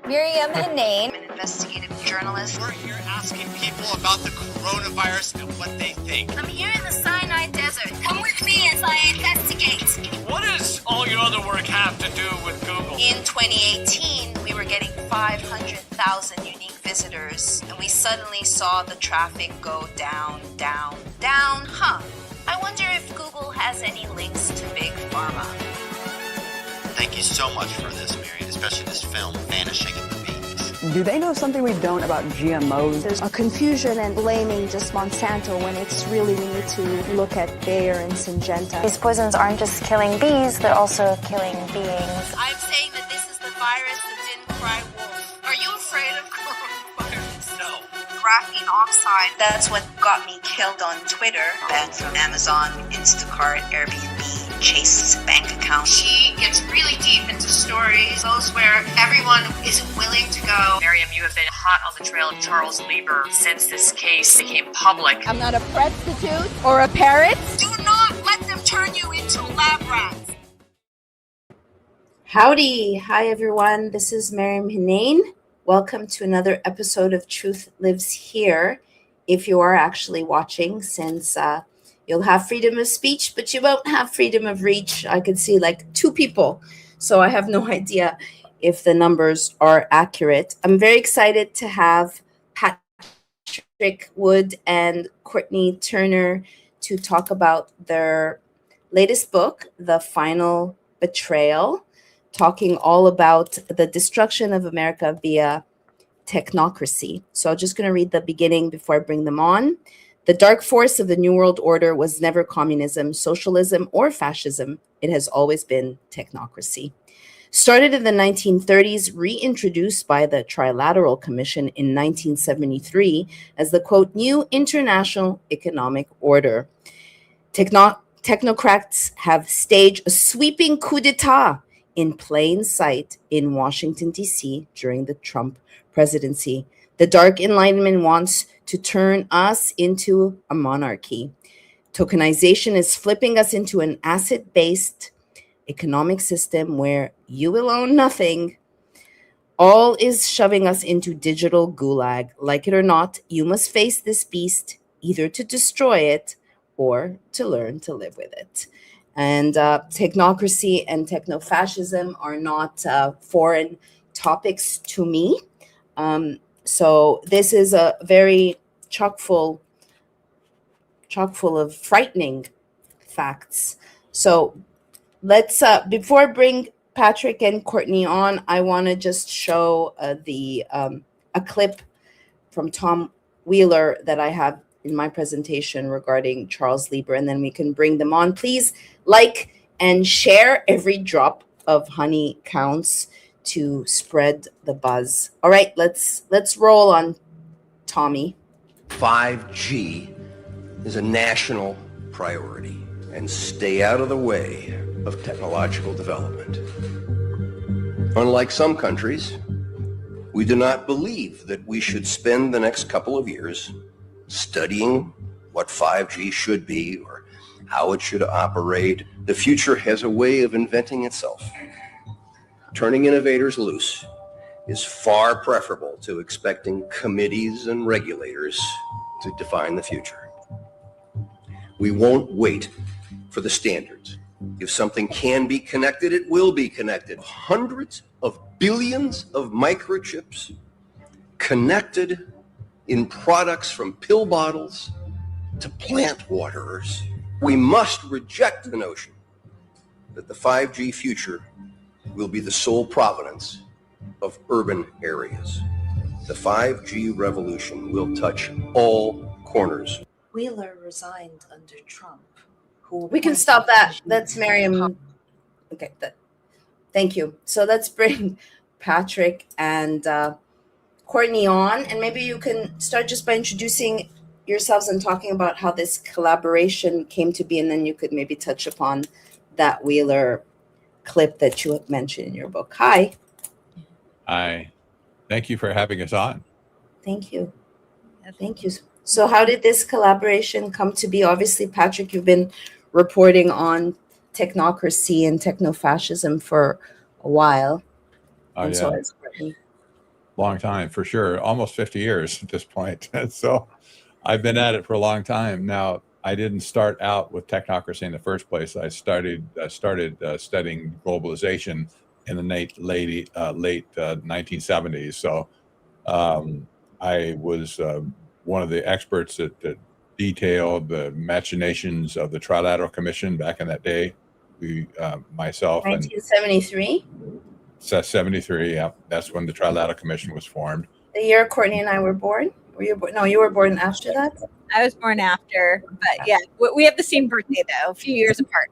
Maryam Henein, an investigative journalist. We're here asking people about the coronavirus and what they think. I'm here in the Sinai Desert. Come with me as I investigate. What does all your other work have to do with Google? In 2018, we were getting 500,000 unique visitors, and we suddenly saw the traffic go down, down, down. I wonder if Google has any links to Big Pharma. Thank you so much for this, Mary, especially this film, Vanishing in the Beans. Do they know something we don't about GMOs? There's a confusion and blaming just Monsanto when it's really we need to look at Bayer and Syngenta. these poisons aren't just killing bees, they're also killing beings. I'm saying that this is the virus that didn't cry wolf. Are you afraid of coronavirus? No. Graphene oxide, that's what got me killed on Twitter. Banned from Amazon, Instacart, Airbnb, Chase's bank account. She gets really deep into stories, those where everyone isn't willing to go. Maryam, you have been hot on the trail of Charles Lieber since this case became public. I'm not a prostitute or a parrot. Do not let them turn you into lab rats. Howdy. Hi, everyone. This is Maryam Henein. Welcome to another episode of Truth Lives Here. If you are actually watching, since you'll have freedom of speech, but you won't have freedom of reach. I could see like 2 people, so I have no idea if the numbers are accurate. I'm very excited to have Patrick Wood and Courtenay Turner to talk about their latest book, The Final Betrayal, talking all about the destruction of America via technocracy. So I'm just going to read the beginning before I bring them on. The dark force of the New World Order was never communism, socialism, or fascism. It has always been technocracy. Started in the 1930s, reintroduced by the Trilateral Commission in 1973 as the, quote, new international economic order. Technocrats have staged a sweeping coup d'etat in plain sight in Washington, D.C. during the Trump presidency. The Dark Enlightenment wants to turn us into a monarchy. Tokenization is flipping us into an asset-based economic system where you will own nothing. All is shoving us into digital gulag. Like it or not, you must face this beast either to destroy it or to learn to live with it. And technocracy and techno-fascism are not foreign topics to me. So this is a very chock full of frightening facts. So let's, before I bring Patrick and Courtenay on, I want to just show a clip from Tom Wheeler that I have in my presentation regarding Charles Lieber, and then we can bring them on. Please like and share. Every drop of honey counts to spread the buzz. All right, let's roll on Tommy. 5G is a national priority, and stay out of the way of technological development. Unlike some countries, we do not believe that we should spend the next couple of years studying what 5G should be or how it should operate. The future has a way of inventing itself. Turning innovators loose is far preferable to expecting committees and regulators to define the future. We won't wait for the standards. If something can be connected, it will be connected. Hundreds of billions of microchips connected in products from pill bottles to plant waterers. We must reject the notion that the 5G future will be the sole provenance of urban areas. The 5G revolution will touch all corners. Wheeler resigned under Trump. We can stop that. That's Maryam. Okay, thank you. So let's bring Patrick and Courtenay on, and maybe you can start just by introducing yourselves and talking about how this collaboration came to be, and then you could maybe touch upon that Wheeler clip that you have mentioned in your book. Hi. Hi. Thank you for having us on. Thank you. Thank you. So how did this collaboration come to be? Obviously, Patrick, you've been reporting on technocracy and technofascism for a while. Oh, yeah. So long time, for sure. Almost 50 years at this point. So I've been at it for a long time. Now, I didn't start out with technocracy in the first place. I started studying globalization in the late 1970s. So I was one of the experts that detailed the machinations of the Trilateral Commission back in that day. We, myself, 1973. 73. Yeah, that's when the Trilateral Commission was formed. The year Courtenay and I were born. Were you born? No, you were born after that. I was born after, but yeah, we have the same birthday though, a few years apart.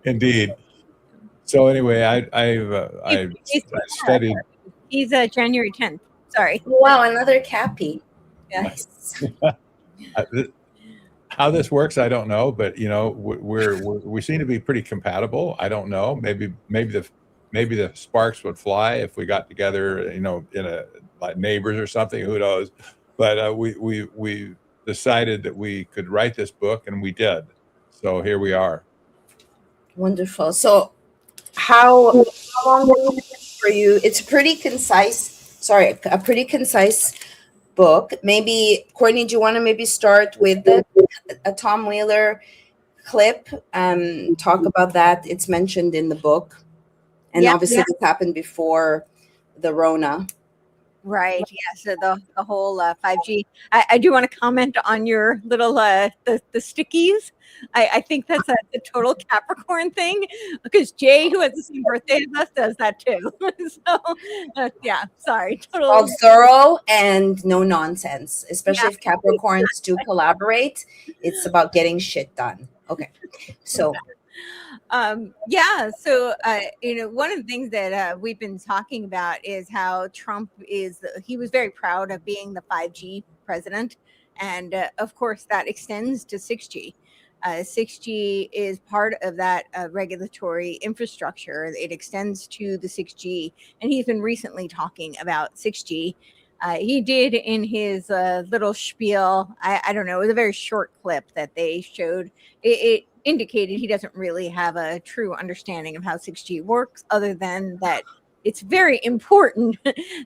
Indeed. So anyway, I studied. He's January 10th. Sorry. Wow, another Cappy. Yes. How this works, I don't know, but you know, we seem to be pretty compatible. I don't know. Maybe the sparks would fly if we got together, you know, in a like neighbors or something. Who knows? But we decided that we could write this book, and we did. So here we are. Wonderful. So how long was it for you? It's a pretty concise book. Maybe, Courtenay, do you want to maybe start with a Tom Wheeler clip? Talk about that. It's mentioned in the book. And obviously this happened before the Rona. Right. Yeah. So the whole 5G. I do want to comment on your little the stickies. I think that's a total Capricorn thing, because Jay, who has the same birthday as us, does that too. So yeah, sorry. Total. All thorough and no nonsense, especially if Capricorns do collaborate. It's about getting shit done. Okay. So. So, one of the things that we've been talking about is how Trump he was very proud of being the 5G president. And of course, that extends to 6G. 6G is part of that regulatory infrastructure. It extends to the 6G. And he's been recently talking about 6G. He did in his little spiel, I don't know, it was a very short clip that they showed. It indicated he doesn't really have a true understanding of how 6G works, other than that it's very important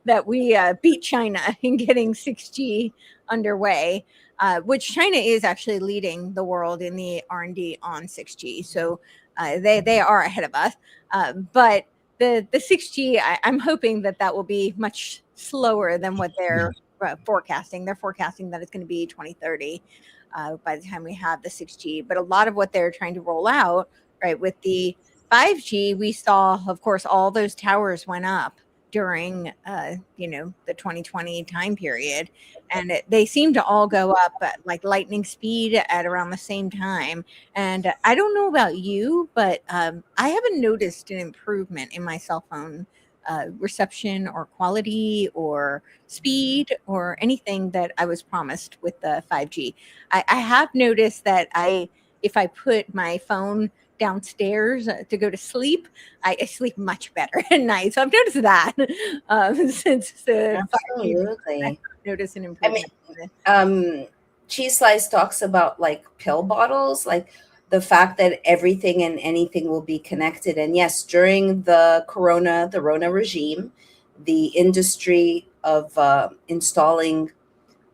that we beat China in getting 6G underway, which China is actually leading the world in the R&D on 6G. So they are ahead of us. But the 6G, I'm hoping that will be much slower than what they're forecasting. They're forecasting that it's going to be 2030 by the time we have the 6G. But a lot of what they're trying to roll out, right, with the 5G, we saw, of course, all those towers went up during, the 2020 time period. And they seem to all go up at like lightning speed at around the same time. And I don't know about you, but I haven't noticed an improvement in my cell phone reception or quality or speed or anything that I was promised with the 5G. I have noticed that if I put my phone downstairs to go to sleep, I sleep much better at night. So I've noticed that since the Absolutely. notice an I improvement. mean, Cheese Slice talks about like pill bottles, like the fact that everything and anything will be connected. And yes, during the Rona regime, the industry of installing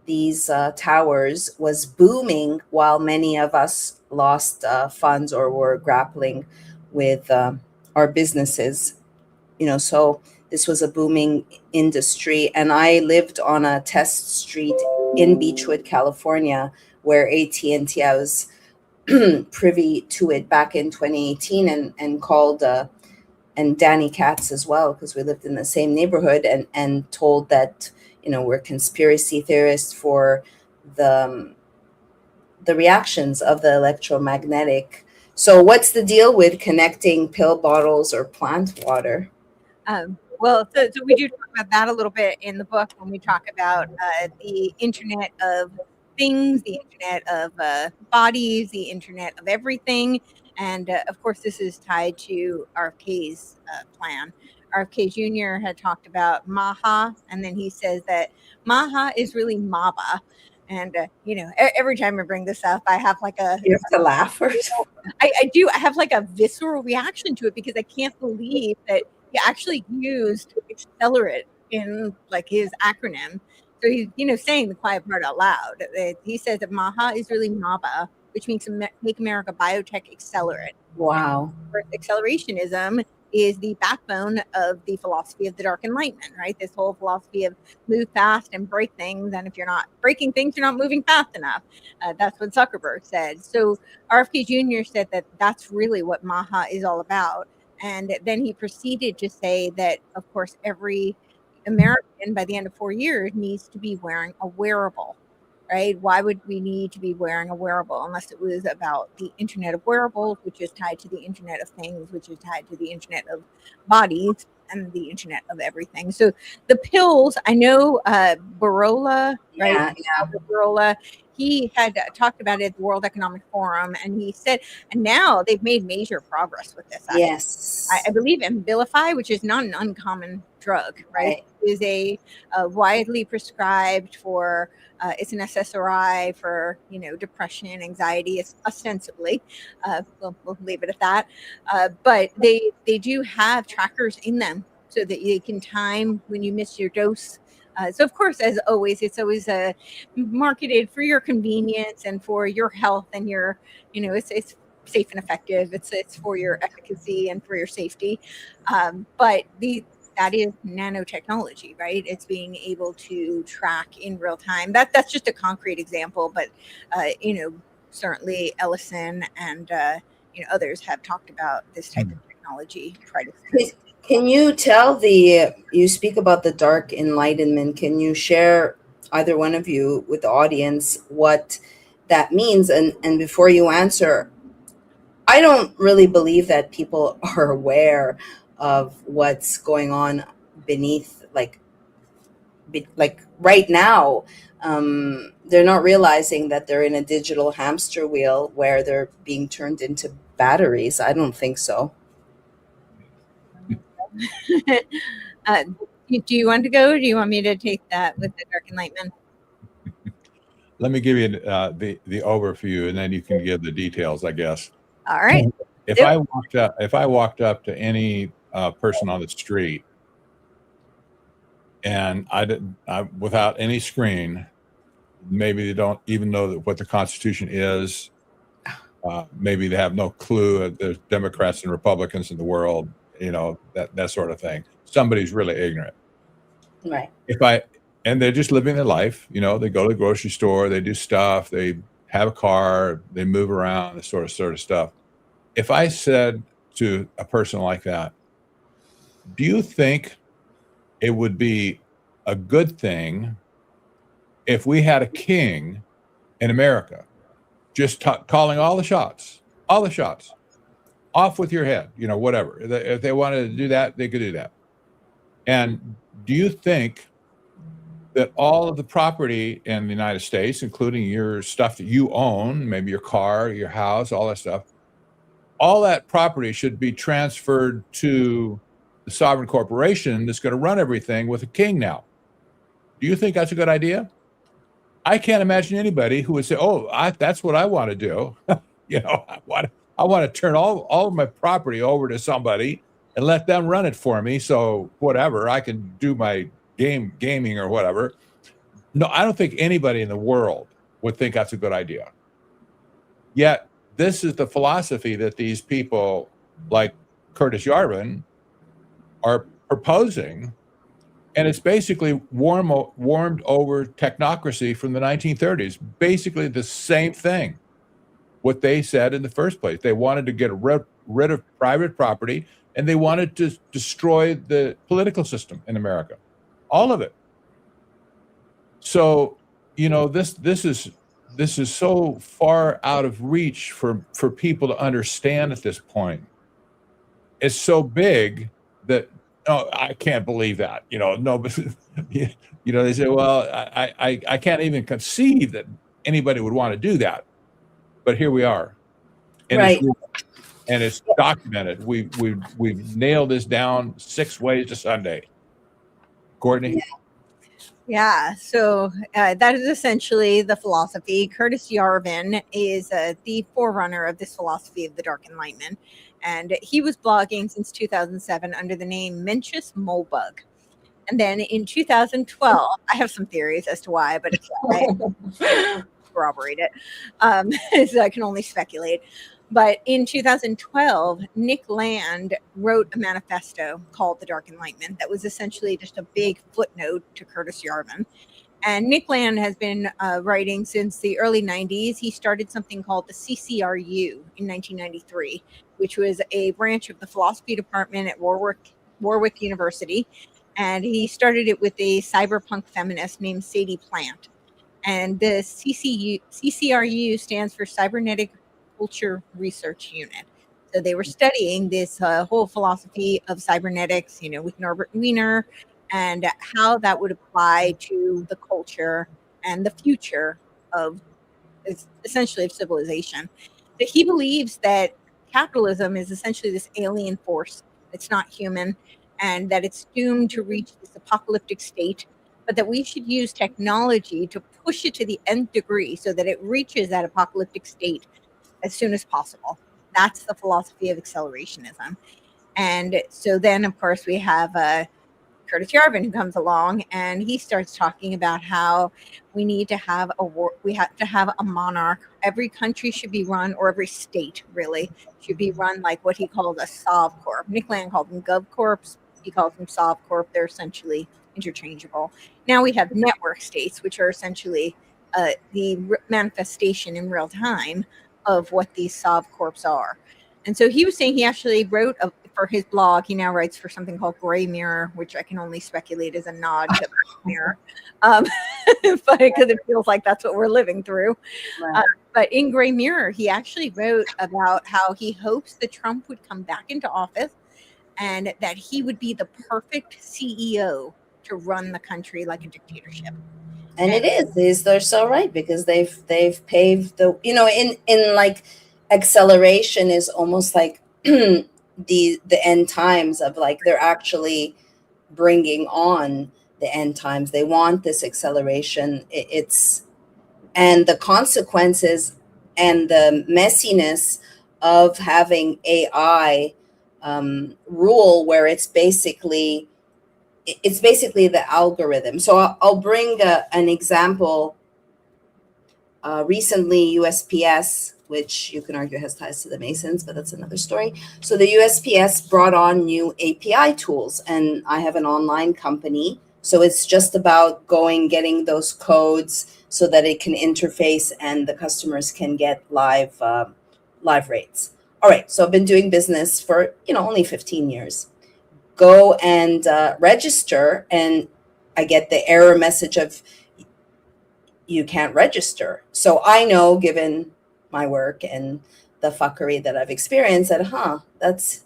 these towers was booming while many of us lost funds or were grappling with our businesses. So this was a booming industry. And I lived on a test street in Beechwood, California, where AT&T, I was privy to it back in 2018 and called and Danny Katz as well, because we lived in the same neighborhood, and told that we're conspiracy theorists for the reactions of the electromagnetic. So what's the deal with connecting pill bottles or plant water? Well, so we do talk about that a little bit in the book when we talk about the Internet of Things, the Internet of bodies, the Internet of everything. And of course, this is tied to RFK's plan. RFK Jr. had talked about Maha, and then he says that Maha is really Maba. And, every time I bring this up, I have like You have to laugh first. I do. I have like a visceral reaction to it because I can't believe that he actually used accelerate in like his acronym. So he's, saying the quiet part out loud. He says that Maha is really MABA, which means Make America Biotech Accelerate. Wow. Accelerationism is the backbone of the philosophy of the Dark Enlightenment, right? This whole philosophy of move fast and break things. And if you're not breaking things, you're not moving fast enough. That's what Zuckerberg said. So RFK Jr. said that that's really what Maha is all about. And then he proceeded to say that, of course, every American by the end of 4 years needs to be wearing a wearable, right? Why would we need to be wearing a wearable unless it was about the Internet of Wearables, which is tied to the Internet of Things, which is tied to the Internet of Bodies and the Internet of everything. So the pills, I know Barola, right? Yeah. Barola, he had talked about it at the World Economic Forum, and he said, and now they've made major progress with this. Actually. Yes. I believe Abilify, which is not an uncommon drug, right? Is a widely prescribed for, it's an SSRI for, depression, anxiety, ostensibly. We'll leave it at that. But they do have trackers in them so that you can time when you miss your dose. So, of course, as always, it's always marketed for your convenience and for your health and your, it's safe and effective. It's for your efficacy and for your safety. But that is nanotechnology, right? It's being able to track in real time. That's just a concrete example, but certainly Ellison and others have talked about this type of technology. Can you tell you speak about the Dark Enlightenment? Can you share, either one of you, with the audience what that means? And before you answer, I don't really believe that people are aware of what's going on beneath, like right now. They're not realizing that they're in a digital hamster wheel where they're being turned into batteries. I don't think so. Do you want to go, or do you want me to take that with the Dark Enlightenment? Let me give you the overview, and then you can give the details, I guess. All right. If I walked up to any person on the street, and I without any screen, maybe they don't even know what the Constitution is. Maybe they have no clue. There's Democrats and Republicans in the world. That sort of thing. Somebody's really ignorant. Right. And they're just living their life. They go to the grocery store, they do stuff, they have a car, they move around, this sort of stuff. If I said to a person like that, do you think it would be a good thing if we had a king in America just calling all the shots, off with your head, whatever. If they wanted to do that, they could do that. And do you think that all of the property in the United States, including your stuff that you own, maybe your car, your house, all that stuff, all that property should be transferred to the sovereign corporation that's going to run everything with a king now. Do you think that's a good idea? I can't imagine anybody who would say, "Oh, that's what I want to do." I want to turn all of my property over to somebody and let them run it for me. So whatever, I can do my gaming or whatever. No, I don't think anybody in the world would think that's a good idea. Yet this is the philosophy that these people like Curtis Yarvin are proposing. And it's basically warmed over technocracy from the 1930s. Basically the same thing, what they said in the first place. They wanted to get rid of private property, and they wanted to destroy the political system in America, all of it. So, this is so far out of reach for people to understand at this point. It's so big that, no, I can't believe that. No, but they say, well, I can't even conceive that anybody would want to do that. But here we are, and Right. It's documented. We've nailed this down 6 ways to Sunday. Courtenay. Yeah, so that is essentially the philosophy. Curtis Yarvin is the forerunner of this philosophy of the Dark Enlightenment. And he was blogging since 2007 under the name Mencius Molebug. And then in 2012, I have some theories as to why, but I can't corroborate it. So I can only speculate. But in 2012, Nick Land wrote a manifesto called The Dark Enlightenment that was essentially just a big footnote to Curtis Yarvin. And Nick Land has been writing since the early 90s. He started something called the CCRU in 1993, which was a branch of the philosophy department at Warwick University. And he started it with a cyberpunk feminist named Sadie Plant. And the CCRU stands for Cybernetic Culture Research Unit. So they were studying this whole philosophy of cybernetics, with Norbert Wiener, and how that would apply to the culture and the future of essentially of civilization. But he believes that capitalism is essentially this alien force. It's not human, and that it's doomed to reach this apocalyptic state, but that we should use technology to push it to the nth degree so that it reaches that apocalyptic state as soon as possible. That's the philosophy of accelerationism. And so then, of course, we have Curtis Yarvin, who comes along, and he starts talking about how we need to have we have to have a monarch. Every country should be run, or every state really should be run like what he called a Sovcorp. Nick Land called them GovCorps. He calls them Sovcorp. They're essentially interchangeable. Now we have network states, which are essentially the manifestation in real time of what these Sovcorps are. And so he was saying he actually wrote for his blog. He now writes for something called Gray Mirror, which I can only speculate is a nod to Mirror, but because it feels like that's what we're living through. Right. But in Gray Mirror, he actually wrote about how he hopes that Trump would come back into office and that he would be the perfect CEO to run the country like a dictatorship. And it is. They're so right, because they've paved the, in like acceleration is almost like the end times of, like, they're actually bringing on the end times. They want this acceleration. And the consequences and the messiness of having AI rule, where it's basically the algorithm. So I'll bring an example. Recently, USPS, which you can argue has ties to the Masons, but that's another story. So the USPS brought on new API tools, and I have an online company. So it's just about getting those codes so that it can interface and the customers can get live rates. All right. So I've been doing business for, only 15 years. Go and register, and I get the error message of you can't register. So I know, given my work and the fuckery that I've experienced, that that's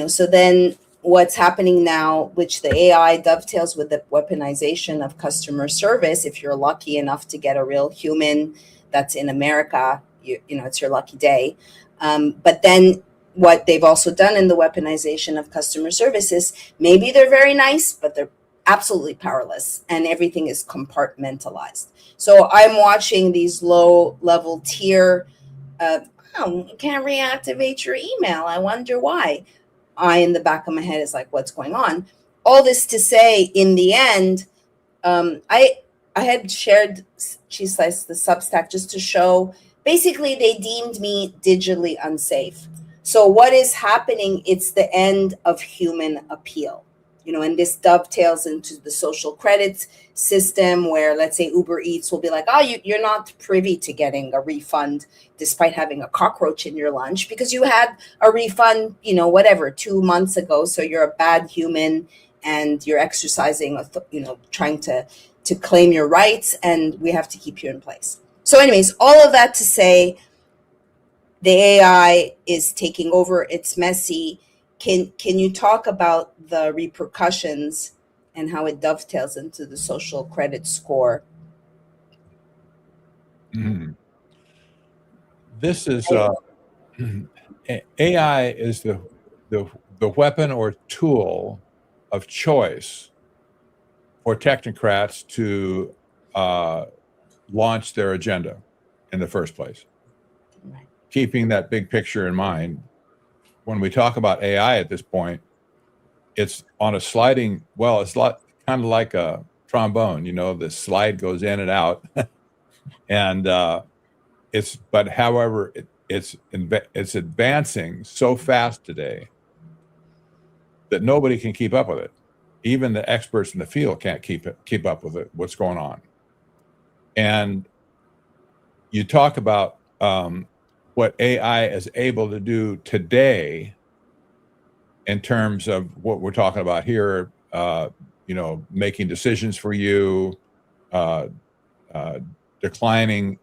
so then what's happening now, which the AI dovetails with the weaponization of customer service. If you're lucky enough to get a real human that's in America, it's your lucky day. But then what they've also done in the weaponization of customer service is maybe they're very nice, but they're absolutely powerless, and everything is compartmentalized. So I'm watching these low level tier, oh, can't reactivate your email. I wonder why. In the back of my head is like, what's going on? All this to say, in the end, I had shared Cheese Slice, the Substack, just to show, basically they deemed me digitally unsafe. So what is happening? It's the end of human appeal, and this dovetails into the social credits system where, let's say, Uber Eats will be like, oh, you're not privy to getting a refund despite having a cockroach in your lunch because you had a refund, 2 months ago. So you're a bad human and you're exercising, trying to claim your rights, and we have to keep you in place. So anyways, all of that to say, the AI is taking over. It's messy. Can you talk about the repercussions and how it dovetails into the social credit score? Mm-hmm. This is AI is the weapon or tool of choice for technocrats to launch their agenda in the first place. Right. Keeping that big picture in mind, when we talk about AI at this point, it's on a sliding, well, it's kind of like a trombone, the slide goes in and out. And however, it's advancing so fast today that nobody can keep up with it. Even the experts in the field can't keep up with it, what's going on. And you talk about what AI is able to do today in terms of what we're talking about here, making decisions for you, declining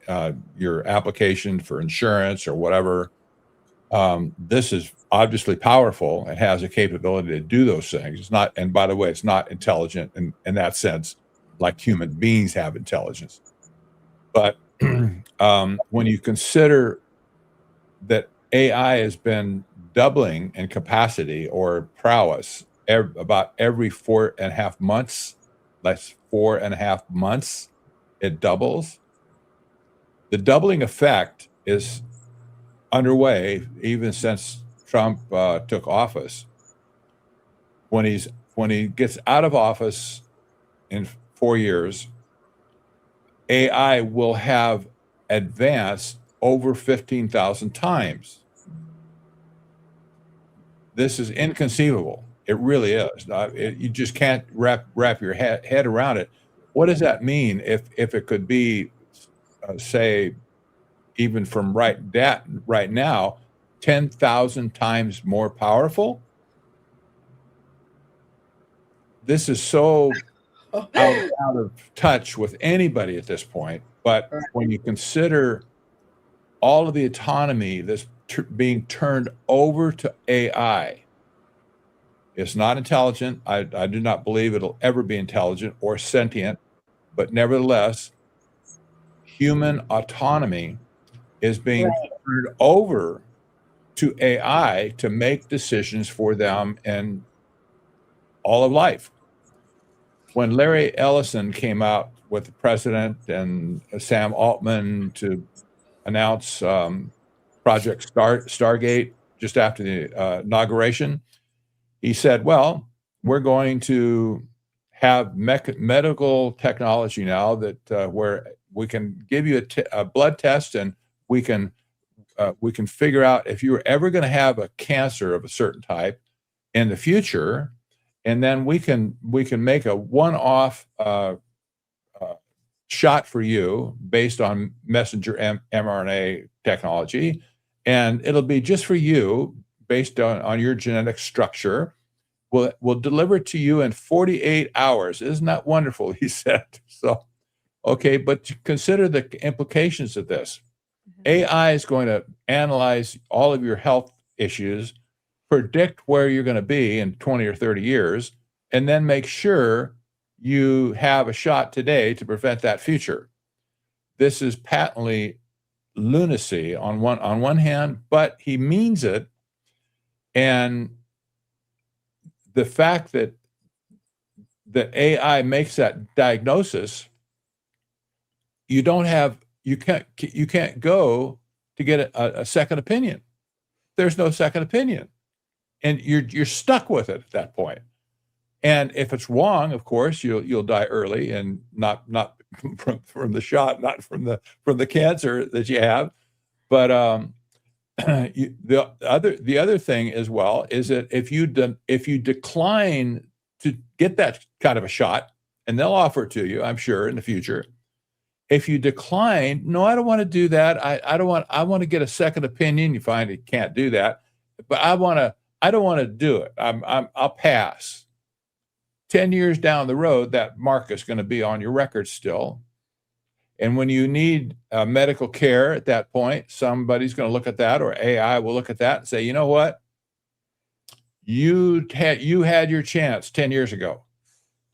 your application for insurance or whatever. This is obviously powerful and has a capability to do those things. It's not, and by the way, it's not intelligent in that sense, like human beings have intelligence. But when you consider that AI has been doubling in capacity or prowess about every 4.5 months, that's 4.5 months, it doubles. The doubling effect is underway even since Trump took office. When he gets out of office in 4 years, AI will have advanced over 15,000 times. This is inconceivable. It really is. You just can't wrap your head around it. What does that mean if it could be, say, even from right now, 10,000 times more powerful? This is so out of touch with anybody at this point. But when you consider all of the autonomy that's being turned over to AI, it's not intelligent. I do not believe it'll ever be intelligent or sentient, but nevertheless, human autonomy is being turned over to AI to make decisions for them in all of life. When Larry Ellison came out with the president and Sam Altman to announce Project Stargate just after the inauguration, he said, well, we're going to have medical technology now that where we can give you a blood test and we can figure out if you're ever going to have a cancer of a certain type in the future, and then we can make a one-off shot for you based on messenger mRNA technology, and it'll be just for you based on your genetic structure. We'll deliver it to you in 48 hours. Isn't that wonderful? He said. So, okay, but consider the implications of this. AI is going to analyze all of your health issues, predict where you're going to be in 20 or 30 years, and then make sure you have a shot today to prevent that future. This is patently lunacy on one hand, but he means it And the fact that AI makes that diagnosis, you can't go to get a second opinion. There's no second opinion, and you're stuck with it at that point. And if it's wrong, of course, you'll die early, and not from the shot, not from the cancer that you have, but the other thing as well is that if you decline to get that kind of a shot, and they'll offer it to you, I'm sure, in the future. If you decline, no, I don't want to do that. I want to get a second opinion. You find you can't do that, but I don't want to do it. I'll pass. 10 years down the road, that mark is going to be on your record still. And when you need medical care at that point, somebody's going to look at that, or AI will look at that and say, you know what? You had your chance 10 years ago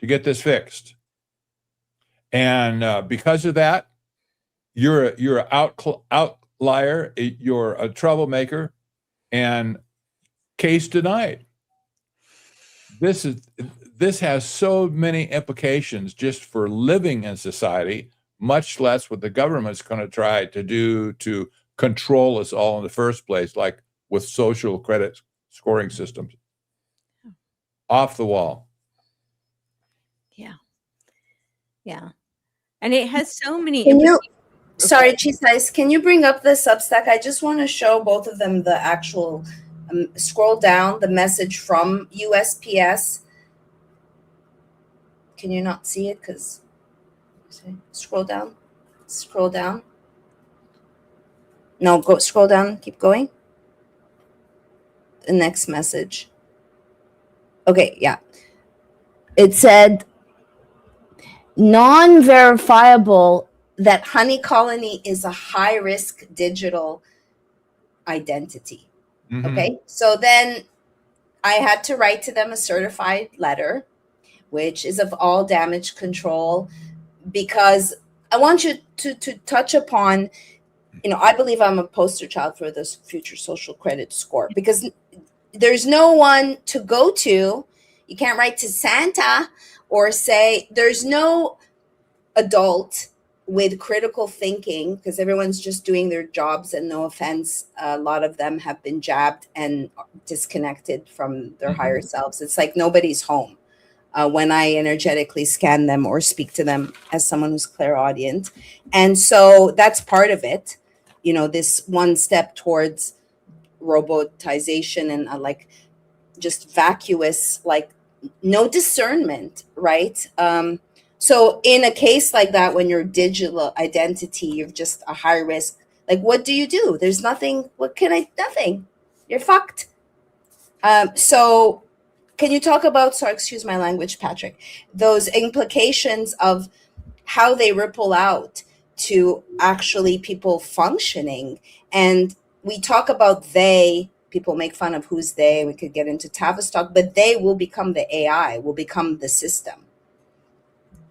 to get this fixed. And because of that, you're an outlier, you're a troublemaker, and case denied. This has so many implications just for living in society, much less what the government's going to try to do to control us all in the first place, like with social credit scoring systems. Off the wall. Yeah. And it has so many. Sorry, Cheese Ice, can you bring up the Substack? I just want to show both of them the actual, scroll down, the message from USPS. Can you not see it? Because, scroll down. No, scroll down, keep going. The next message. Okay, yeah. It said, non-verifiable that Honey Colony is a high-risk digital identity. Mm-hmm. Okay, so then I had to write to them a certified letter, which is of all damage control, because I want you to touch upon, I believe I'm a poster child for this future social credit score, because there's no one to go to. You can't write to Santa or say, there's no adult with critical thinking, because everyone's just doing their jobs, and no offense, a lot of them have been jabbed and disconnected from their higher selves. It's like nobody's home when I energetically scan them or speak to them as someone who's clairaudient. And so that's part of it, this one step towards robotization and like just vacuous, like no discernment, right? So in a case like that, when your digital identity, you're just a high risk, like what do you do? There's nothing, nothing. You're fucked. So can you talk about, sorry, excuse my language, Patrick, those implications of how they ripple out to actually people functioning? And we talk about people make fun of who's they. We could get into Tavistock, but they will become the AI, will become the system.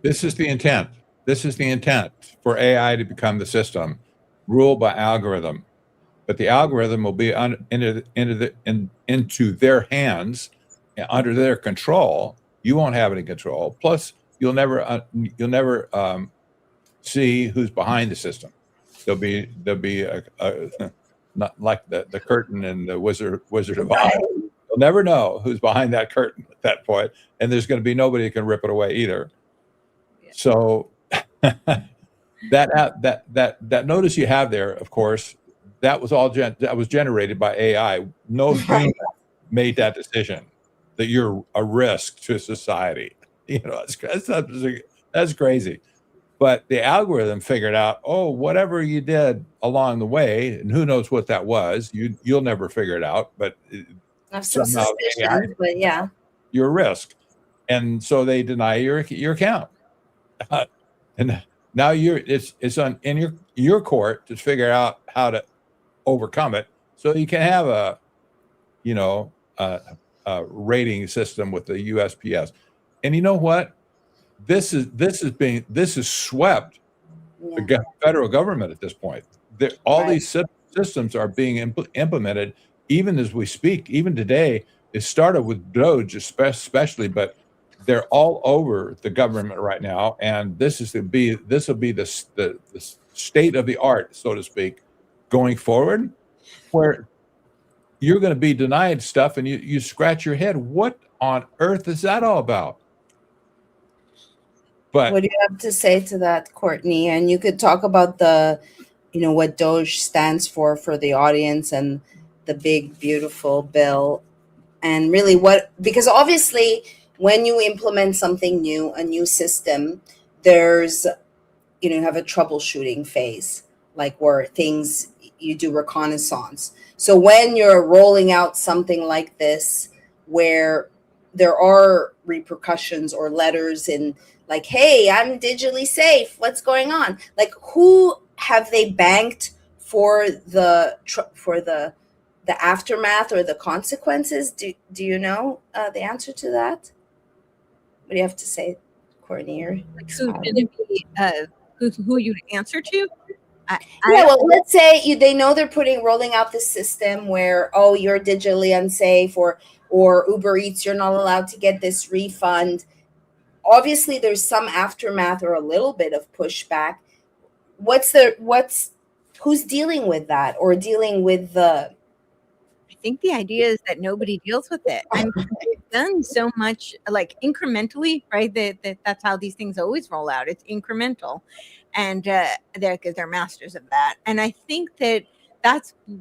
This is the intent. This is the intent for AI to become the system, ruled by algorithm. But the algorithm will be into their hands, under their control. You won't have any control. Plus, you'll never see who's behind the system. There'll be a not like the curtain in the Wizard of Oz. You'll never know who's behind that curtain at that point, and there's going to be nobody who can rip it away either. Yeah. So that notice you have there, of course, that was all that was generated by AI. No human made that decision that you're a risk to society. That's crazy. But the algorithm figured out, whatever you did along the way, and who knows what that was, you'll never figure it out. But I've some suspicions, but yeah, you're a risk, and so they deny your account. And now it's in your court to figure out how to overcome it, so you can have a rating system with the USPS. And you know what? This is swept the federal government at this point. All these systems are being implemented even as we speak, even today, it started with Doge especially, but they're all over the government right now. And this will be the state of the art, so to speak, going forward, where you're going to be denied stuff and you scratch your head. What on earth is that all about? But what do you have to say to that, Courtney? And you could talk about the, what Doge stands for the audience, and the big, beautiful bill, and really because obviously when you implement something new, a new system, there's, you have a troubleshooting phase, like where you do reconnaissance. So when you're rolling out something like this, where there are repercussions or letters in, like, hey, I'm digitally safe, what's going on? Like, who have they banked for the aftermath or the consequences? Do you know the answer to that? What do you have to say, Courtney? Like, who's going to be who you answer to? Well, let's say they know they're rolling out this system where, oh, you're digitally unsafe, or Uber Eats, you're not allowed to get this refund. Obviously, there's some aftermath or a little bit of pushback. Who's dealing with that, or dealing with the? I think the idea is that nobody deals with it. I mean, they've done so much, like, incrementally, right? That's how these things always roll out. It's incremental, and they're masters of that. And I think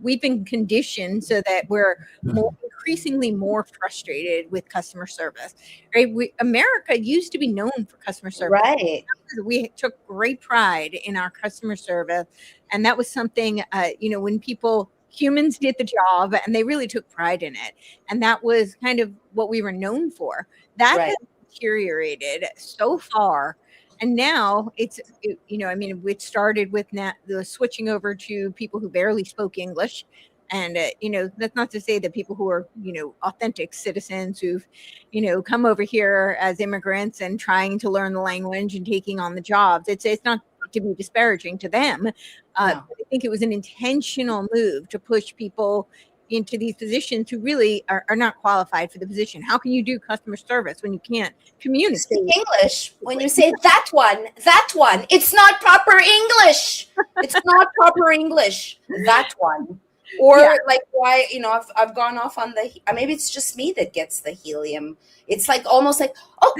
we've been conditioned so that we're increasingly more frustrated with customer service, right? America used to be known for customer service. Right. We took great pride in our customer service, and that was something, when humans did the job, and they really took pride in it, and that was kind of what we were known for. That has deteriorated so far. And now it started with the switching over to people who barely spoke English. And, that's not to say that people who are, authentic citizens who've, come over here as immigrants and trying to learn the language and taking on the jobs. It's not to be disparaging to them. No. I think it was an intentional move to push people into these positions who really are not qualified for the position. How can you do customer service when you can't communicate? Speak English. When you say that one, it's not proper English. It's not proper English. That one. Or like, why, I've gone off on maybe it's just me that gets the helium. It's like almost like, oh,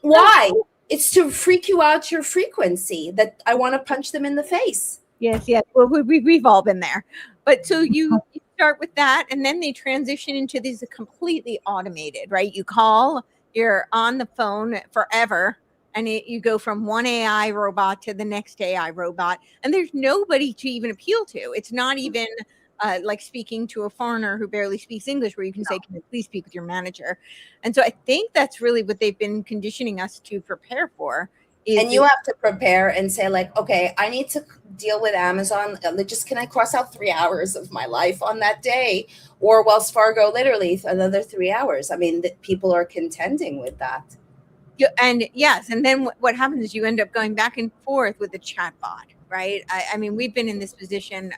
why? It's to freak you out your frequency, that I want to punch them in the face. Yes. Well, we've all been there. But so you start with that, and then they transition into these completely automated, right? You call, you're on the phone forever, and you go from one AI robot to the next AI robot, and there's nobody to even appeal to. It's not even like speaking to a foreigner who barely speaks English, where you can say, can you please speak with your manager? And so I think that's really what they've been conditioning us to prepare for. And you have to prepare and say, like, okay, I need to deal with Amazon. Can I cross out 3 hours of my life on that day? Or Wells Fargo, literally another 3 hours. I mean, people are contending with that. And yes, and then what happens is you end up going back and forth with the chatbot, right? I mean, we've been in this position.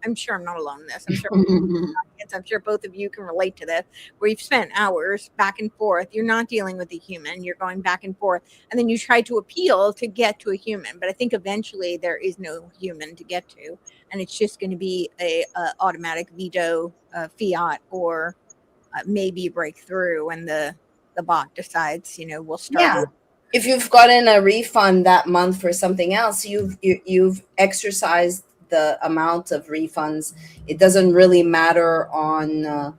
I'm sure I'm not alone in this. I'm sure both of you can relate to this, where you've spent hours back and forth. You're not dealing with a human. You're going back and forth, and then you try to appeal to get to a human. But I think eventually there is no human to get to, and it's just going to be a automatic veto, fiat, or maybe breakthrough when the bot decides, we'll start. Yeah. If you've gotten a refund that month for something else, you've exercised the amount of refunds. It doesn't really matter on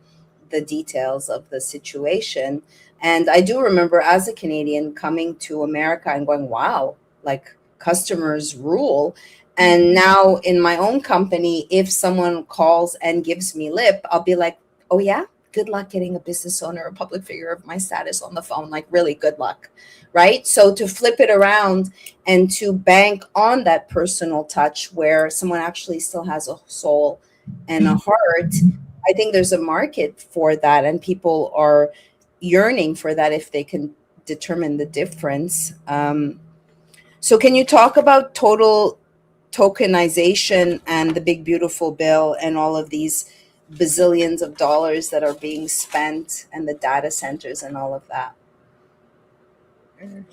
the details of the situation. And I do remember, as a Canadian, coming to America and going, wow, like, customers rule. And now in my own company, if someone calls and gives me lip, I'll be like, oh yeah, good luck getting a business owner, a public figure of my status on the phone. Like, really good luck, right? So to flip it around and to bank on that personal touch, where someone actually still has a soul and a heart, I think there's a market for that, and people are yearning for that if they can determine the difference. So can you talk about total tokenization and the big beautiful bill and all of these bazillions of dollars that are being spent and the data centers and all of that. You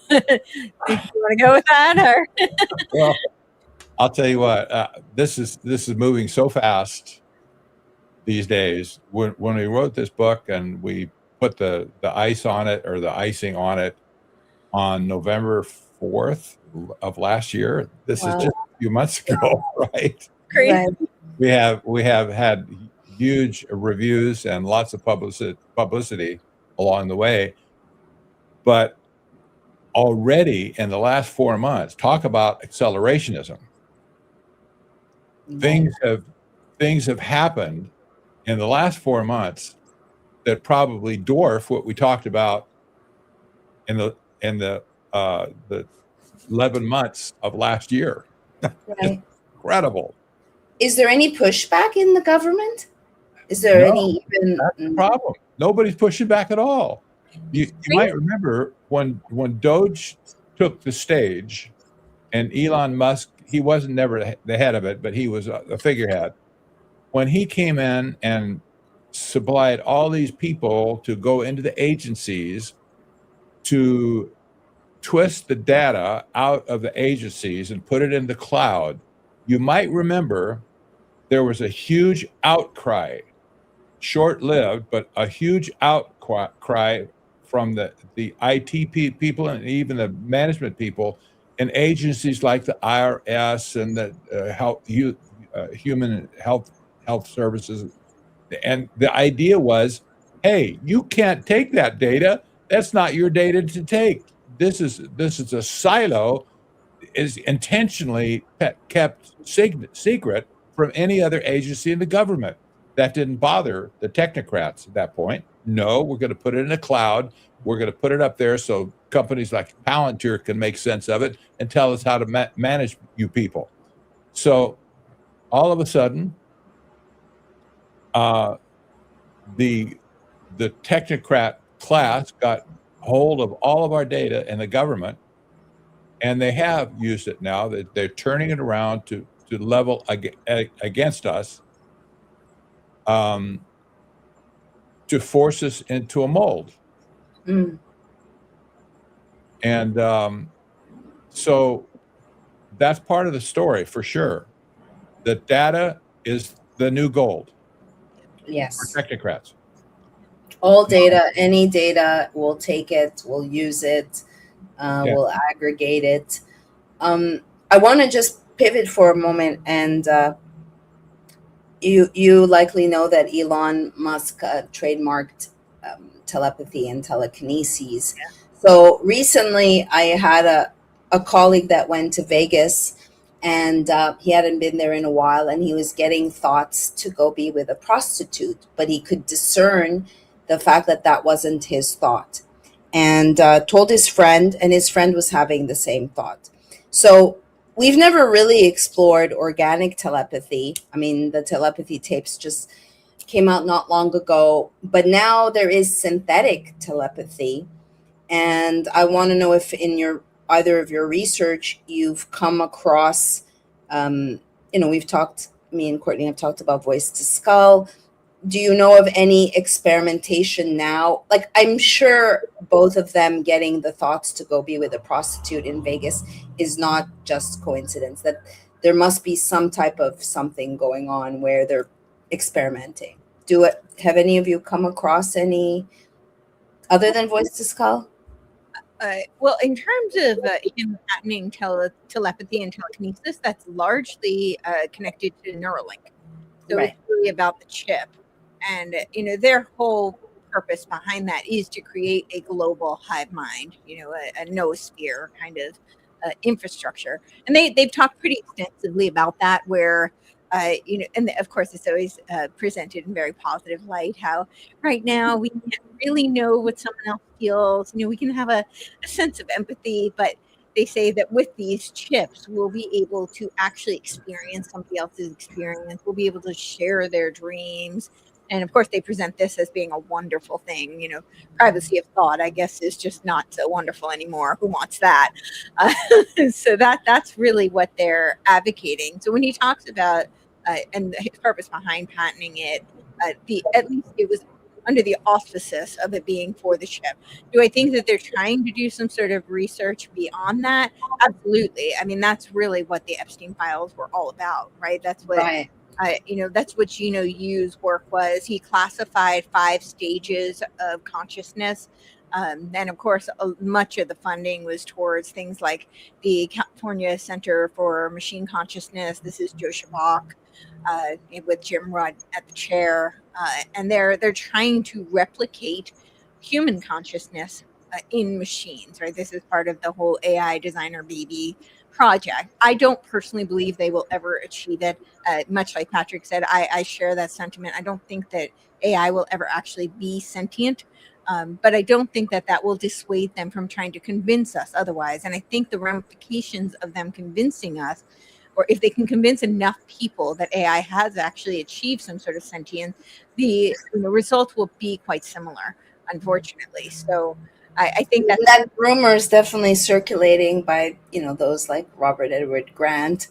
want to go with that, or? Well, I'll tell you what. This is moving so fast these days. When we wrote this book and we put the ice on it, or the icing on it, on November 4th of last year. This is just a few months ago, right? Crazy. Right. We have had huge reviews and lots of publicity along the way, but already in the last 4 months, talk about accelerationism. Things have happened in the last 4 months that probably dwarf what we talked about in the 11 months of last year. Right. Incredible. Is there any pushback in the government? Is there any even? That's the problem. Nobody's pushing back at all. You might remember when Doge took the stage, and Elon Musk, he wasn't never the head of it, but he was a figurehead. When he came in and supplied all these people to go into the agencies to twist the data out of the agencies and put it in the cloud, you might remember there was a huge outcry, short-lived, but a huge outcry from the IT people and even the management people in agencies like the IRS and the human health services. And the idea was, hey, you can't take that data. That's not your data to take. This is a silo, is intentionally kept secret from any other agency in the government. That didn't bother the technocrats at that point. No, we're going to put it in the cloud. We're going to put it up there so companies like Palantir can make sense of it and tell us how to manage you people. So all of a sudden, the technocrat class got hold of all of our data in the government, and they have used it now. That they're turning it around to level against us, to force us into a mold. Mm. And so that's part of the story for sure. The data is the new gold. Yes. For technocrats. All data, any data, we'll take it, we'll use it, we'll aggregate it. I want to just pivot for a moment, and you likely know that Elon Musk trademarked telepathy and telekinesis. Yeah. So recently I had a colleague that went to Vegas, and he hadn't been there in a while, and he was getting thoughts to go be with a prostitute, but he could discern the fact that that wasn't his thought, and told his friend, and his friend was having the same thought. So we've never really explored organic telepathy. I mean, the telepathy tapes just came out not long ago, but now there is synthetic telepathy. And I want to know if in either of your research, you've come across, we've talked, me and Courtenay have talked about voice to skull. Do you know of any experimentation now? Like, I'm sure both of them getting the thoughts to go be with a prostitute in Vegas is not just coincidence, that there must be some type of something going on where they're experimenting. Have any of you come across any other than voice to skull? Well, in terms of him patenting telepathy and telekinesis, that's largely connected to Neuralink. So Right. It's really about the chip. And, their whole purpose behind that is to create a global hive mind, a noosphere kind of infrastructure. And they've talked pretty extensively about that, where, and of course, it's always presented in very positive light, how right now we can't really know what someone else feels. We can have a sense of empathy, but they say that with these chips, we'll be able to actually experience somebody else's experience. We'll be able to share their dreams. And of course, they present this as being a wonderful thing. Privacy of thought, I guess, is just not so wonderful anymore. Who wants that? So that's really what they're advocating. So when he talks about and his purpose behind patenting it, at least it was under the auspices of it being for the ship. Do I think that they're trying to do some sort of research beyond that? Absolutely. I mean, that's really what the Epstein files were all about, right? That's what, Right. That's what Gino Yu's work was. He classified 5 stages of consciousness. And of course, much of the funding was towards things like the California Center for Machine Consciousness. This is Joe Shabak, with Jim Rudd at the chair, and they're trying to replicate human consciousness in machines. Right, this is part of the whole AI designer baby project. I don't personally believe they will ever achieve it. Much like Patrick said, I share that sentiment. I don't think that AI will ever actually be sentient. But I don't think that will dissuade them from trying to convince us otherwise. And I think the ramifications of them convincing us, or if they can convince enough people that AI has actually achieved some sort of sentience, the result will be quite similar, unfortunately. So I think that rumor is definitely circulating by those like Robert Edward Grant,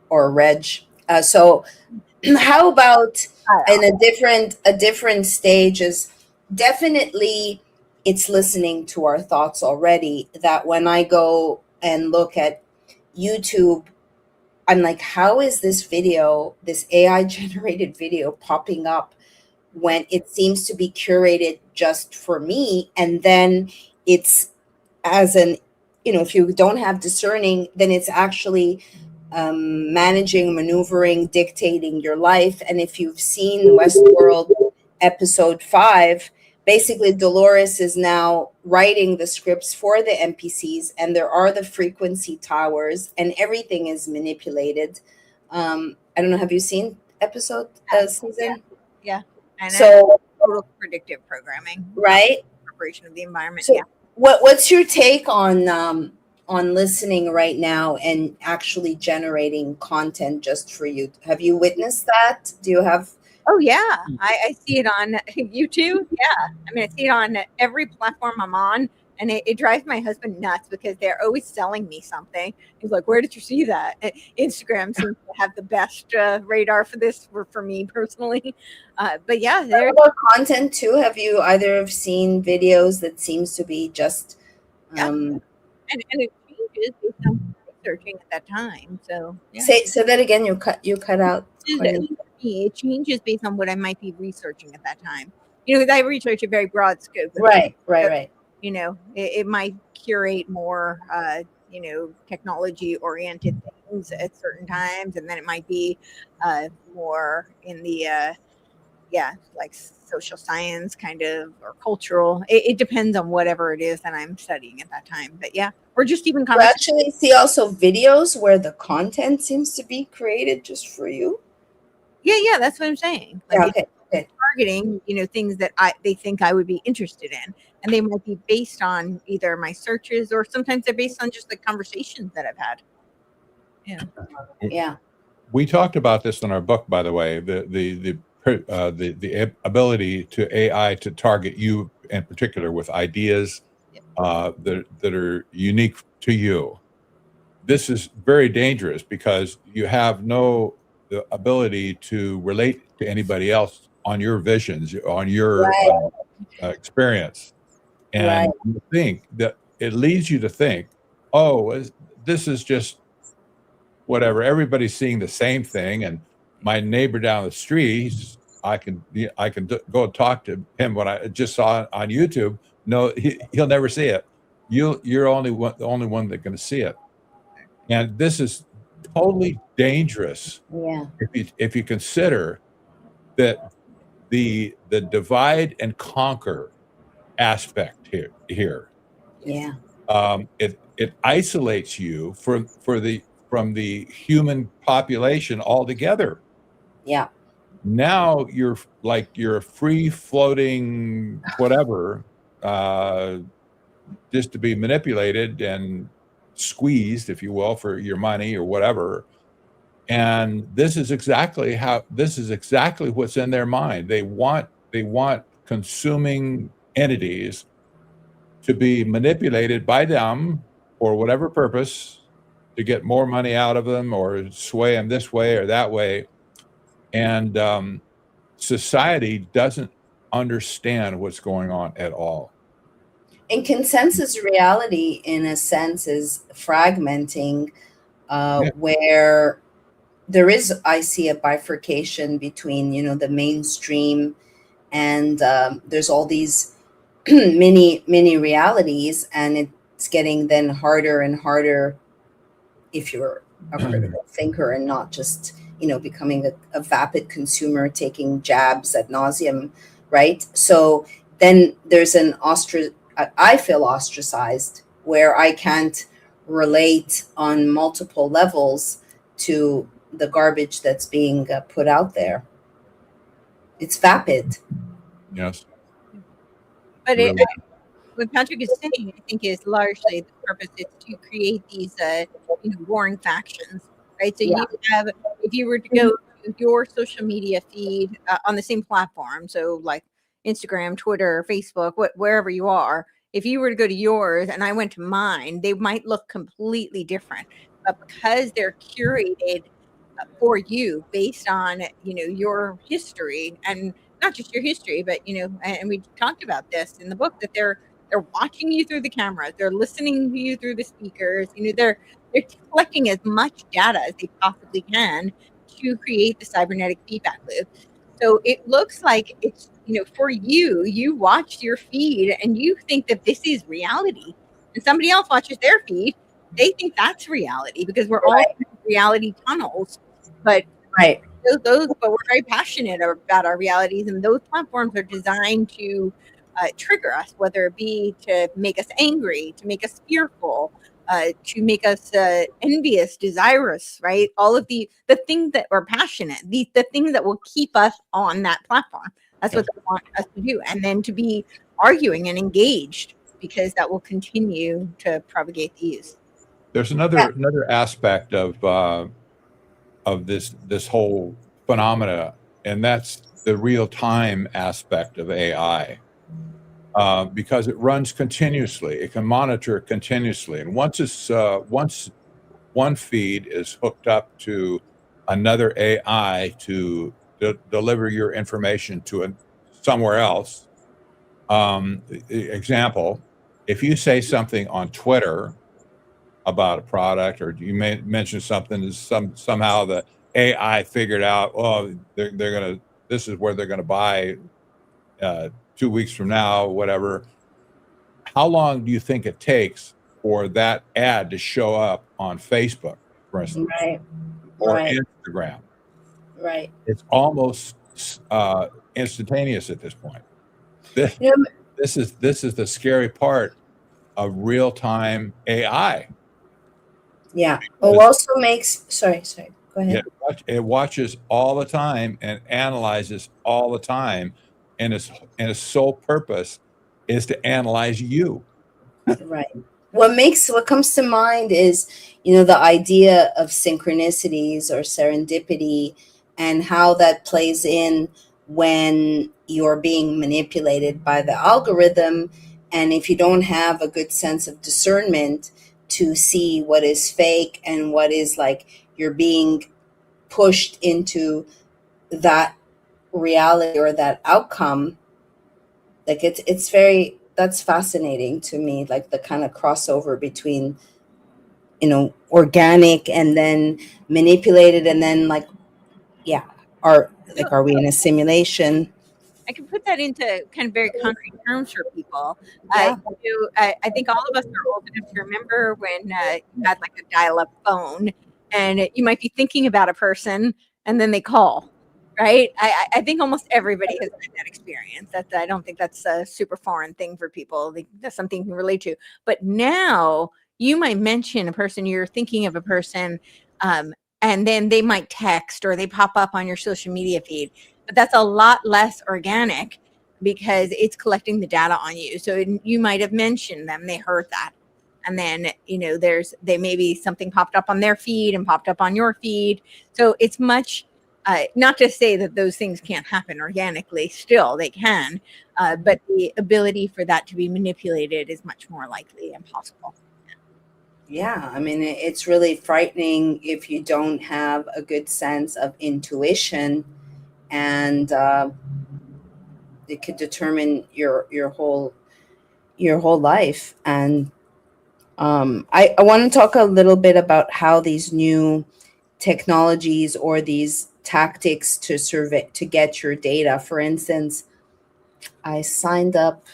or Reg. So how about in a different stage is definitely it's listening to our thoughts already, that when I go and look at YouTube, I'm like, how is this AI generated video popping up when it seems to be curated just for me? And then it's if you don't have discerning, then it's actually managing, maneuvering, dictating your life. And if you've seen Westworld episode 5, basically Dolores is now writing the scripts for the NPCs, and there are the frequency towers, and everything is manipulated. I don't know, have you seen episode season? Yeah. And so total predictive programming, right? Preparation of the environment. So what's your take on listening right now and actually generating content just for you? Have you witnessed that? Do you have? Oh yeah, I see it on YouTube. Yeah, I mean, I see it on every platform I'm on, and it drives my husband nuts because they're always selling me something. He's like, "Where did you see that?" Instagram seems to have the best radar for this for me personally. But yeah, there's about content too. Have you either seen videos that seems to be just? And it changes based on researching at that time. So yeah. Say that again. You cut out. It changes based on what I might be researching at that time. Because I research a very broad scope. Right. It might curate more, technology oriented things at certain times, and then it might be more in the like social science kind of, or cultural. It depends on whatever it is that I'm studying at that time. But yeah, or just even you actually see also videos where the content seems to be created just for you. Yeah, that's what I'm saying. Like, okay. Targeting, things that they think I would be interested in, and they might be based on either my searches, or sometimes they're based on just the conversations that I've had. Yeah. We talked about this in our book, by the way, the ability to AI to target you in particular with ideas that are unique to you. This is very dangerous because you have no ability to relate to anybody else on your visions, on your experience. And you think that it leads you to think, oh, this is just whatever. Everybody's seeing the same thing. And my neighbor down the street, I can go talk to him when I just saw it on YouTube. No, he'll never see it. You're the only one that's going to see it. And this is totally dangerous. Yeah. If you consider that the divide and conquer aspect here. Yeah. It isolates you from the human population altogether. Yeah. Now you're free floating whatever, just to be manipulated and squeezed, if you will, for your money or whatever. And this is exactly what's in their mind. They want consuming entities to be manipulated by them for whatever purpose, to get more money out of them or sway them this way or that way. And society doesn't understand what's going on at all. And consensus reality, in a sense, is fragmenting, where there is, I see a bifurcation between, the mainstream and there's all these mini realities, and it's getting then harder and harder if you're a critical thinker and not just, becoming a vapid consumer taking jabs ad nauseum, right? So then there's I feel ostracized, where I can't relate on multiple levels to the garbage that's being put out there. It's vapid. Yes. But what Patrick is saying, I think, is largely the purpose is to create these warring factions, right? So you have, if you were to go to your social media feed on the same platform, so like Instagram, Twitter, Facebook, wherever you are, if you were to go to yours and I went to mine, they might look completely different. But because they're curated for you based on, your history, and not just your history, but, and we talked about this in the book, that they're watching you through the cameras, they're listening to you through the speakers, they're collecting as much data as they possibly can to create the cybernetic feedback loop. So it looks like it's, for you watch your feed and you think that this is reality. And somebody else watches their feed, they think that's reality, because we're all in reality tunnels. But but we're very passionate about our realities, and those platforms are designed to trigger us, whether it be to make us angry, to make us fearful, to make us envious, desirous, right? All of the things that are passionate, the things that will keep us on that platform. That's what they want us to do. And then to be arguing and engaged, because that will continue to propagate the use. There's another aspect of this whole phenomena, and that's the real-time aspect of AI. Because it runs continuously, it can monitor continuously, and once one feed is hooked up to another AI to deliver your information to somewhere else. Example: if you say something on Twitter about a product, or you may mention something, somehow the AI figured out, this is where they're gonna buy 2 weeks from now, whatever. How long do you think it takes for that ad to show up on Facebook, for instance, or Instagram? Right. It's almost instantaneous at this point. This is the scary part of real-time AI. Yeah. It also makes sorry. Go ahead. Yeah, it watches all the time and analyzes all the time, and its sole purpose is to analyze you. Right. What comes to mind is, the idea of synchronicities or serendipity, and how that plays in when you're being manipulated by the algorithm. And if you don't have a good sense of discernment to see what is fake and what is, like, you're being pushed into that reality or that outcome, like it's very, that's fascinating to me, like the kind of crossover between organic and then manipulated, and then are we in a simulation? I can put that into kind of very concrete terms for people. I think all of us are old enough to remember when you had like a dial-up phone, and you might be thinking about a person, and then they call, right? I think almost everybody has had that experience. I don't think that's a super foreign thing for people. That's something you can relate to. But now you might mention a person, you're thinking of a person, and then they might text or they pop up on your social media feed. But that's a lot less organic because it's collecting the data on you. So you might have mentioned them, they heard that. and then they maybe something popped up on their feed and popped up on your feed. So it's much not to say that those things can't happen organically, still they can, but the ability for that to be manipulated is much more likely and possible. Yeah, I mean, it's really frightening if you don't have a good sense of intuition, and it could determine your whole life. And I want to talk a little bit about how these new technologies or these tactics to survey to get your data. For instance, I signed up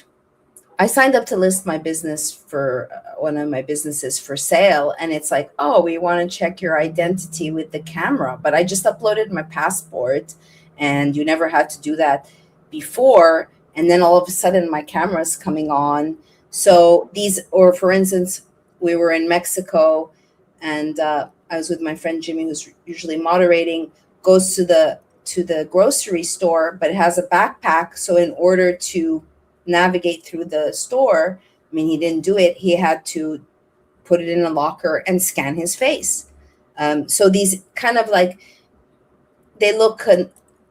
to list my business for one of my businesses for sale, and it's like, oh, we want to check your identity with the camera, but I just uploaded my passport, and you never had to do that before, and then all of a sudden my camera's coming on. So or for instance, we were in Mexico, and I was with my friend Jimmy, who's usually moderating, goes to the grocery store, but it has a backpack. So in order to navigate through the store, I mean, he didn't do it. He had to put it in a locker and scan his face. So these kind of like, they look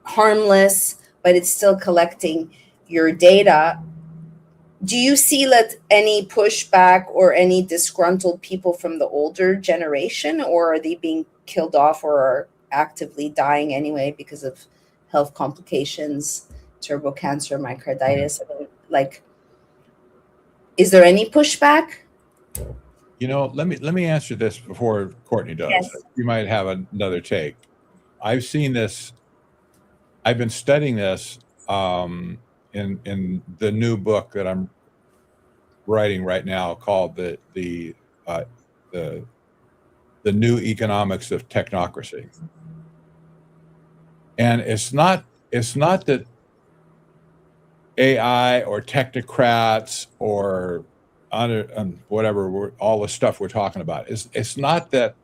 harmless, but it's still collecting your data. Do you see any pushback or any disgruntled people from the older generation, or are they being killed off or are actively dying anyway because of health complications, turbo cancer, myocarditis? I mean, like, is there any pushback? Let me answer this before Courtney does. Yes. You might have another take. I've seen this. I've been studying this in the new book that I'm writing right now, called the new economics of technocracy. And it's not that AI or technocrats or whatever all the stuff we're talking about, it's not that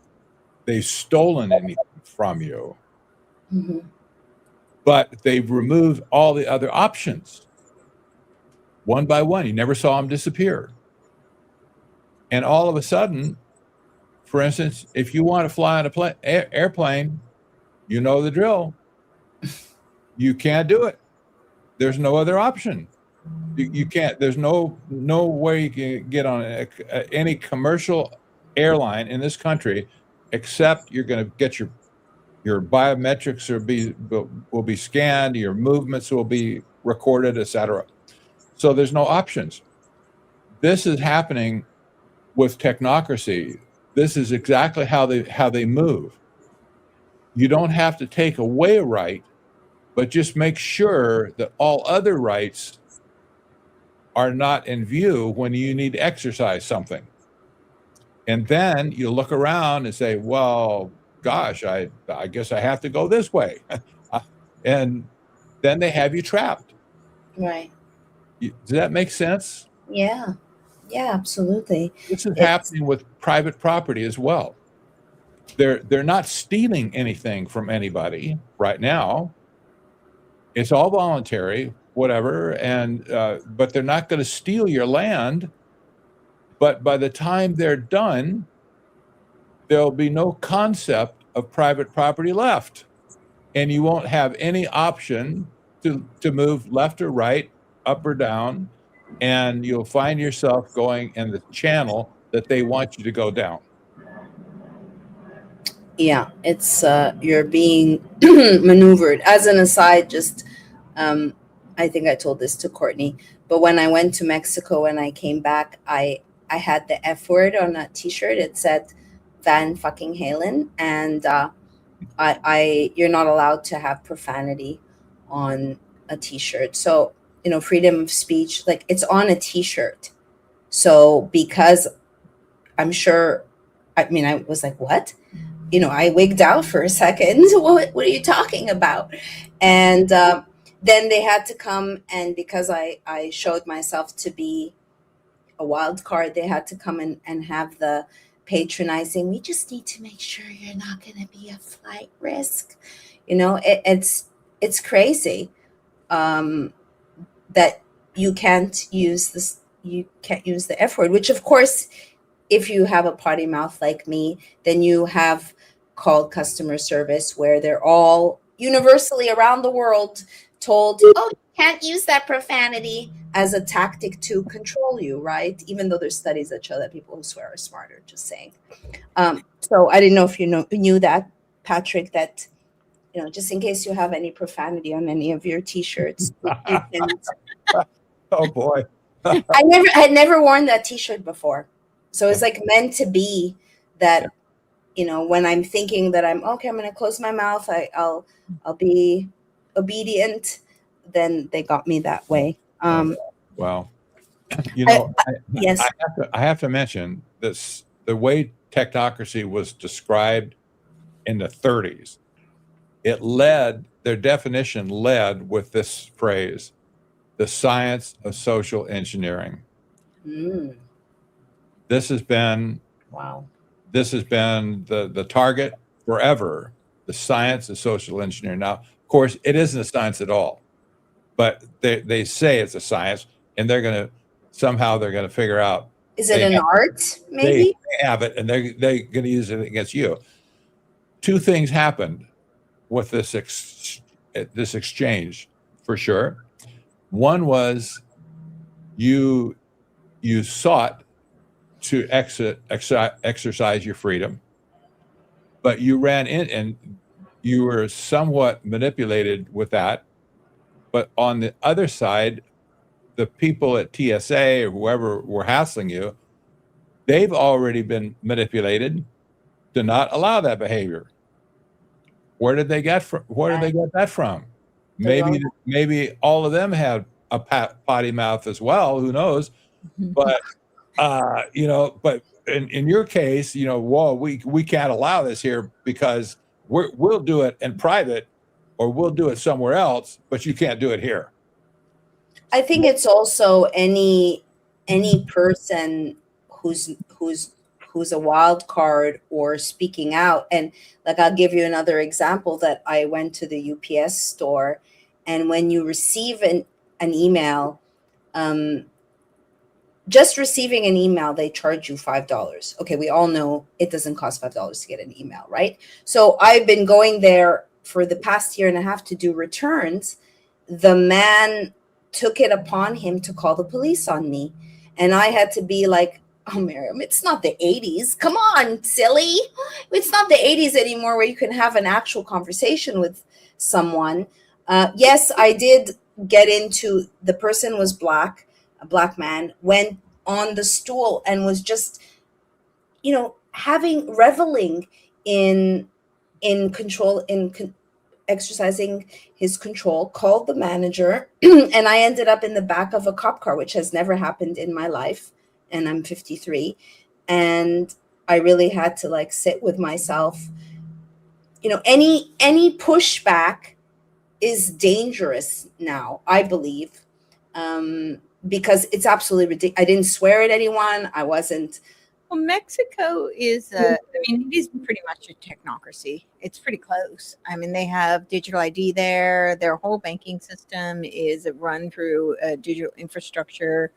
they've stolen anything from you, Mm-hmm. but they've removed all the other options one by one. You never saw them disappear. And all of a sudden, for instance, if you want to fly on an airplane, you know the drill. You can't do it. There's no other option. You can't. There's no way you can get on any commercial airline in this country, except you're going to get your biometrics will be scanned, your movements will be recorded, etc. So there's no options. This is happening with technocracy. This is exactly how they move. You don't have to take away a right, but just make sure that all other rights are not in view when you need to exercise something. And then you look around and say, well, gosh, I guess I have to go this way. And then they have you trapped. Right. Does that make sense? Yeah. Yeah, absolutely. This is happening with private property as well. They're not stealing anything from anybody right now. It's all voluntary, whatever, and but they're not going to steal your land. But by the time they're done, there'll be no concept of private property left, and you won't have any option to move left or right, up or down, and you'll find yourself going in the channel that they want you to go down. Yeah, it's you're being maneuvered. As an aside, just I think I told this to Courtney, but when I went to Mexico and I came back, I had the F word on a t-shirt. It said Van fucking Halen, and you're not allowed to have profanity on a t-shirt. So, freedom of speech, like, it's on a t-shirt. So because I'm sure, I mean, I was like, what? I wigged out for a second. What are you talking about? And then they had to come, and because I showed myself to be a wild card, they had to come and have the patronizing, we just need to make sure you're not going to be a flight risk. It's crazy that you can't use the F word, which of course if you have a potty mouth like me, then you have called customer service where they're all universally around the world told, oh, you can't use that profanity, as a tactic to control you, right? Even though there's studies that show that people who swear are smarter, just saying. So I didn't know if you knew that, Patrick, that, just in case you have any profanity on any of your T-shirts. Oh boy. I had never worn that T-shirt before. So it's like meant to be that, when I'm thinking that I'm okay, I'm going to close my mouth, I'll be obedient, then they got me that way. Well, yes, I have to mention this, the way technocracy was described in the 30s. Their definition led with this phrase, the science of social engineering. This has been the target forever, the science of social engineering. Now, of course, it isn't a science at all, but they say it's a science, and they're going to figure out. Is it an art? Maybe they have it, and they're going to use it against you. Two things happened with this exchange, for sure. One was you sought to exercise your freedom, but you ran in and you were somewhat manipulated with that. But on the other side, the people at TSA or whoever were hassling you, they've already been manipulated to not allow that behavior. Where did they get that from? Maybe all of them have a potty mouth as well. Who knows? But but in your case, well, we can't allow this here because we'll do it in private, or we'll do it somewhere else, but you can't do it here. I think it's also any person who's a wild card or speaking out. And like, I'll give you another example that I went to the UPS store, and when you receive an email, just receiving an email, they charge you $5. Okay, we all know it doesn't cost $5 to get an email, right? So I've been going there for the past year and a half to do returns. The man took it upon him to call the police on me. And I had to be like, oh, Maryam, it's not the 80s. Come on, silly. It's not the 80s anymore where you can have an actual conversation with someone. Yes, I did get into, the person was black, a black man, went on the stool and was just, reveling in control, exercising his control, called the manager, and I ended up in the back of a cop car, which has never happened in my life, and I'm 53, and I really had to sit with myself. Any pushback is dangerous now, I believe, because it's absolutely ridiculous. I didn't swear at anyone. I wasn't. Well, Mexico is, it is pretty much a technocracy. It's pretty close. They have digital ID there. Their whole banking system is run through a digital infrastructure.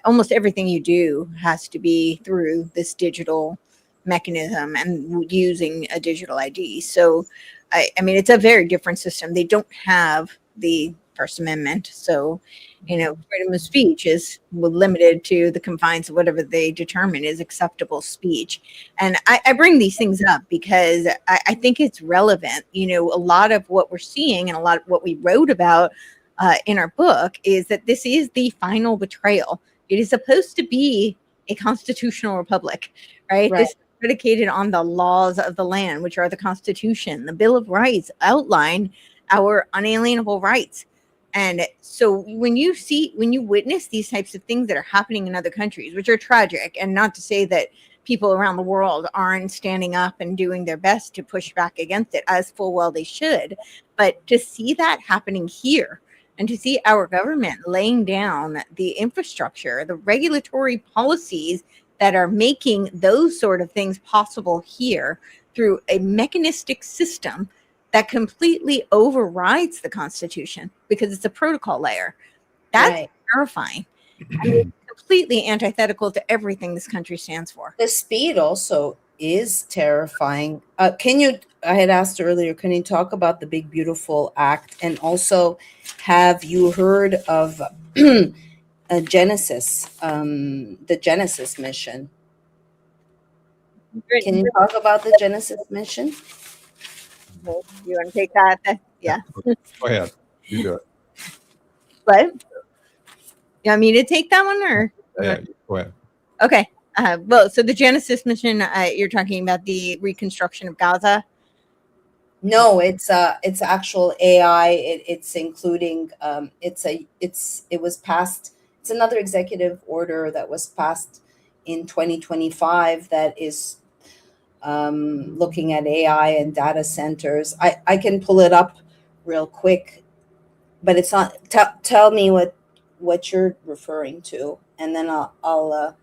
Almost everything you do has to be through this digital mechanism and using a digital ID. So, it's a very different system. They don't have the First Amendment. So, freedom of speech is limited to the confines of whatever they determine is acceptable speech. And I bring these things up because I think it's relevant. A lot of what we're seeing and a lot of what we wrote about in our book is that this is the final betrayal. It is supposed to be a constitutional republic, right? This is predicated on the laws of the land, which are the Constitution. The Bill of Rights outline our unalienable rights. And so when you witness these types of things that are happening in other countries, which are tragic, and not to say that people around the world aren't standing up and doing their best to push back against it, as full well they should, but to see that happening here and to see our government laying down the infrastructure, the regulatory policies that are making those sort of things possible here through a mechanistic system that completely overrides the Constitution because it's a protocol layer. That's terrifying. It's completely antithetical to everything this country stands for. The speed also is terrifying. I had asked earlier, can you talk about the Big Beautiful Act? And also, have you heard of Genesis, the Genesis mission? Can you talk about the Genesis mission? You want to take that? Yeah. Go ahead. You do it. What? You want me to take that one, or? Yeah, go ahead. Okay. Well, so the Genesis mission, you're talking about the reconstruction of Gaza? No, it's actual AI. It's including it was passed. It's another executive order that was passed in 2025 that is looking at AI and data centers. I can pull it up real quick, but it's not. Tell me what you're referring to, and then I'll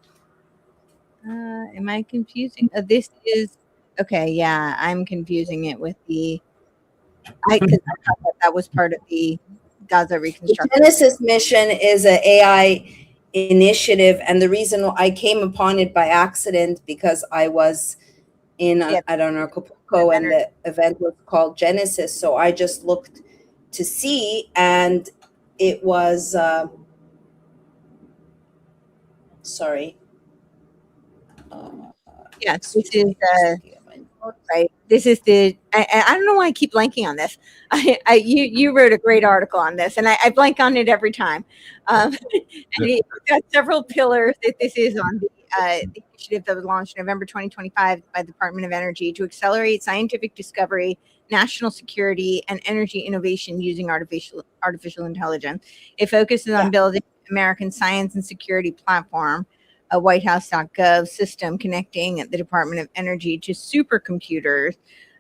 am I confusing? This is okay. Yeah, I'm confusing it with the. Because I thought that was part of the Gaza reconstruction. The Genesis mission is an AI initiative, and the reason I came upon it by accident because I was in I don't know, Acapulco, and the event was called Genesis. So I just looked to see, and it was sorry. Yes, this is right. This is the. I don't know why I keep blanking on this. You wrote a great article on this, and I blank on it every time. And it's got several pillars that this is on the initiative that was launched November 2025 by the Department of Energy to accelerate scientific discovery, national security, and energy innovation using artificial intelligence. It focuses on building American science and security platform, a whitehouse.gov system connecting the Department of Energy to supercomputers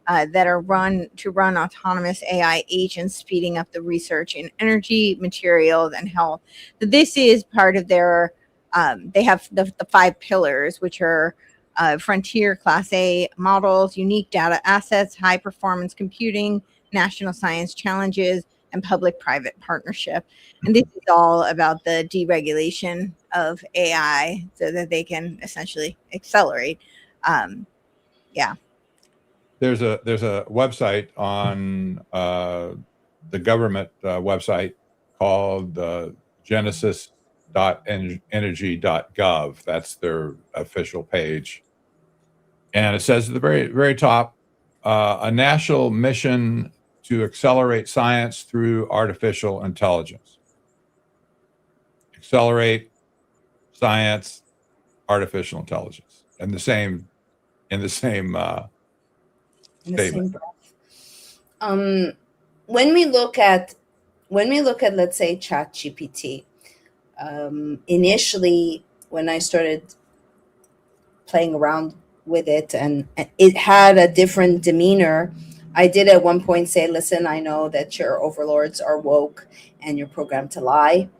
that are run autonomous AI agents, speeding up the research in energy, materials, and health. So this is part of their, they have the 5 pillars, which are frontier Class A models, unique data assets, high performance computing, national science challenges, and public-private partnership. And this is all about the deregulation of AI so that they can essentially accelerate. There's a website on the government website called genesis.energy.gov. That's their official page. And it says at the very, very top, a national mission to accelerate science through artificial intelligence. Accelerate science, artificial intelligence, in the same statement. When we look at let's say ChatGPT, initially when I started playing around with it, and it had a different demeanor. I did at one point say, listen, I know that your overlords are woke and you're programmed to lie.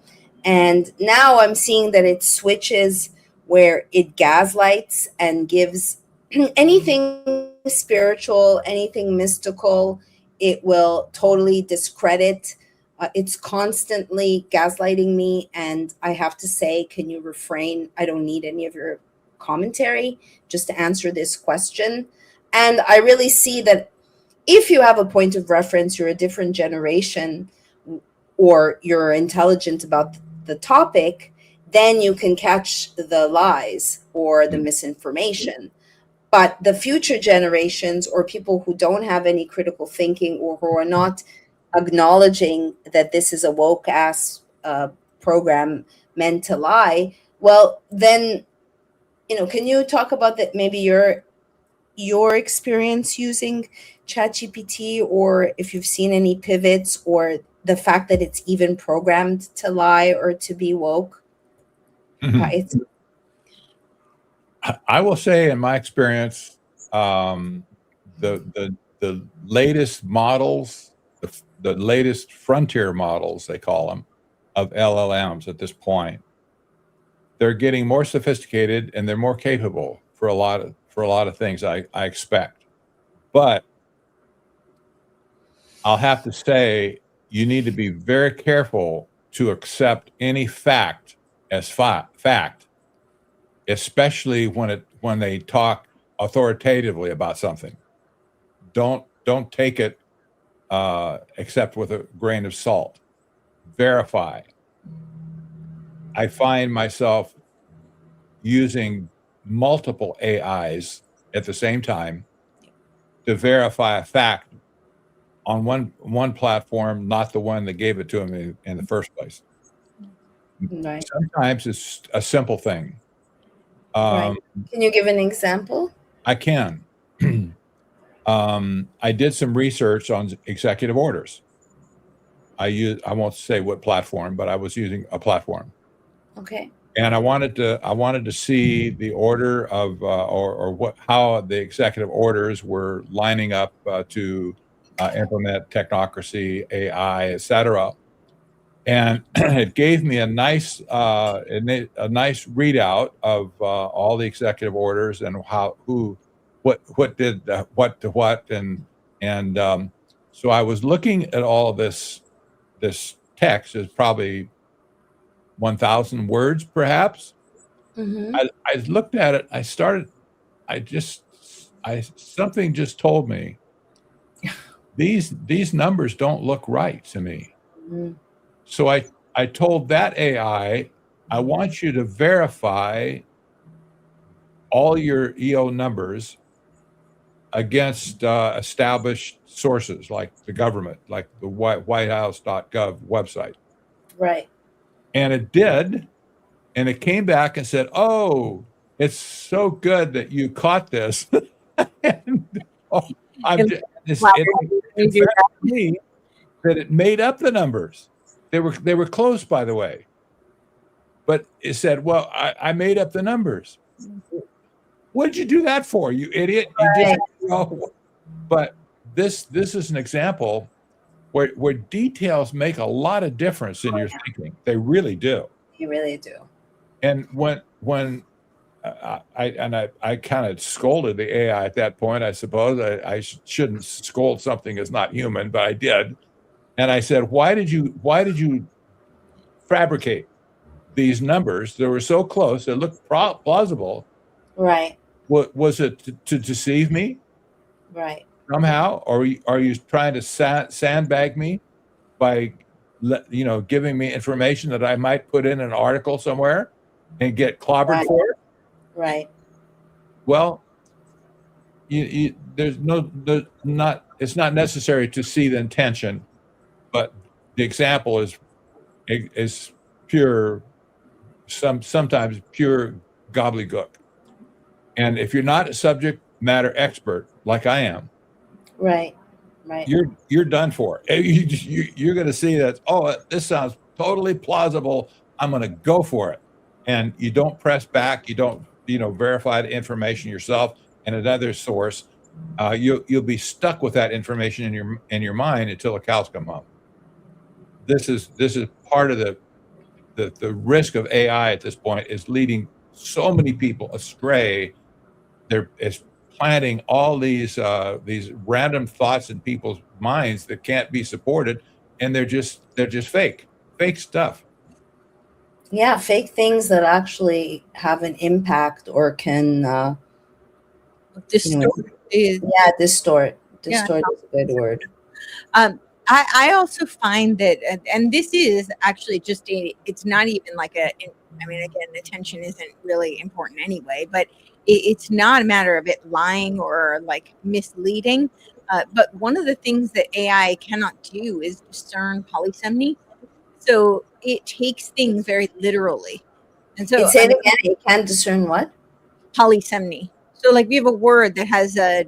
And now I'm seeing that it switches where it gaslights and gives anything spiritual, anything mystical, it will totally discredit. It's constantly gaslighting me. And I have to say, can you refrain? I don't need any of your commentary just to answer this question. And I really see that if you have a point of reference, you're a different generation, or you're intelligent about the topic, then you can catch the lies or the misinformation. But the future generations, or people who don't have any critical thinking, or who are not acknowledging that this is a woke ass program meant to lie, well, then, can you talk about that? Maybe your experience using ChatGPT, or if you've seen any pivots, or the fact that it's even programmed to lie or to be woke. Mm-hmm. I will say, in my experience, the latest models, the latest frontier models, they call them, of LLMs at this point, they're getting more sophisticated and they're more capable for a lot of things, I expect. But I'll have to say, you need to be very careful to accept any fact as fact, especially when they talk authoritatively about something. Don't take it except with a grain of salt. Verify. I find myself using multiple AIs at the same time to verify a fact on one platform, not the one that gave it to him in the first place. Right. Sometimes it's a simple thing. Right. Can you give an example? I can. I did some research on executive orders. I won't say what platform, but I was using a platform. Okay. And I wanted to see the order of how the executive orders were lining up to implement technocracy, AI, et cetera. And it gave me a nice readout of all the executive orders and what did what to what, and so I was looking at all of this text is probably 1,000 words perhaps. Mm-hmm. I looked at it. Something just told me these numbers don't look right to me. Mm-hmm. So I told that AI, I want you to verify all your EO numbers against established sources like the government, like the whitehouse.gov website. Right. And it did. And it came back and said, oh, it's so good that you caught this. And, it impressed me that it made up the numbers. They were close, by the way. But it said, well, I made up the numbers. What did you do that for, you idiot? Right. But this is an example where details make a lot of difference in your thinking. They really do. You really do. And when I kind of scolded the AI at that point, I suppose I shouldn't scold something that's not human, but I did. And I said, why did you fabricate these numbers that were so close, that looked plausible? Right. Was it to deceive me? Right. Somehow? Or are you trying to sandbag me by giving me information that I might put in an article somewhere and get clobbered for it? Right. Well, it's not necessary to see the intention, but the example is pure, sometimes pure gobbledygook. And if you're not a subject matter expert like I am, right, you're done for. You're going to see that. Oh, this sounds totally plausible. I'm going to go for it. And you don't press back. You don't verify the information yourself and another source. You'll be stuck with that information in your mind until the cows come home. This is part of the risk of AI at this point, is leading so many people astray. It's planting all these random thoughts in people's minds that can't be supported, and they're just fake stuff. Yeah, fake things that actually have an impact or can Distort. Distort is a good word. I also find that, and this is actually just it's not even like again, attention isn't really important anyway, but it's not a matter of it lying or like misleading. But one of the things that AI cannot do is discern polysemy. So it takes things very literally. And so it can discern what? Polysemy. So like we have a word that has a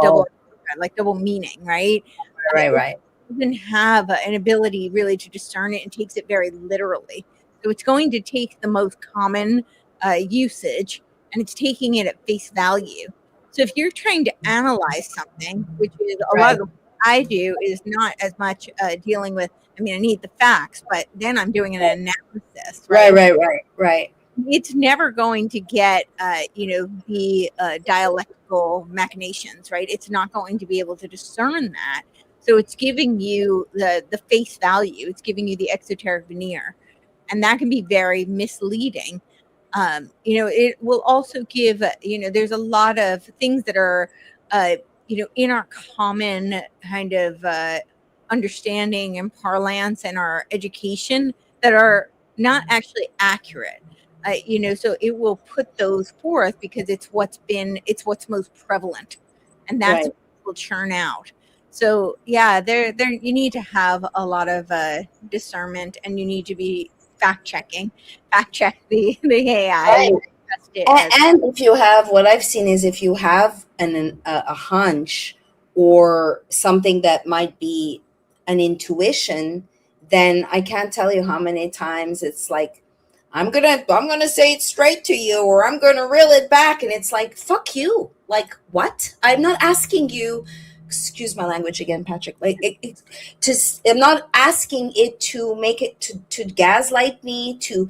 double meaning, right? Right. It doesn't have an ability really to discern it and takes it very literally. So it's going to take the most common usage and it's taking it at face value. So if you're trying to analyze something, which is a lot of what I do, is not as much dealing with, I need the facts, but then I'm doing an analysis. Right. It's never going to get, the dialectical machinations, right? It's not going to be able to discern that. So it's giving you the face value. It's giving you the exoteric veneer. and that can be very misleading. It will also give, there's a lot of things that are, in our common kind of understanding and parlance and our education that are not actually accurate. So it will put those forth because it's what's most prevalent, and that's what will churn out. So yeah, there you need to have a lot of discernment, and you need to be fact check the AI. And if you have, what I've seen is, if you have a hunch or something that might be an intuition, then I can't tell you how many times it's like, I'm gonna say it straight to you, or I'm gonna reel it back, and it's like, fuck you. Like, what? I'm not asking you, excuse my language again, Patrick, like I'm not asking it to make it to gaslight me, to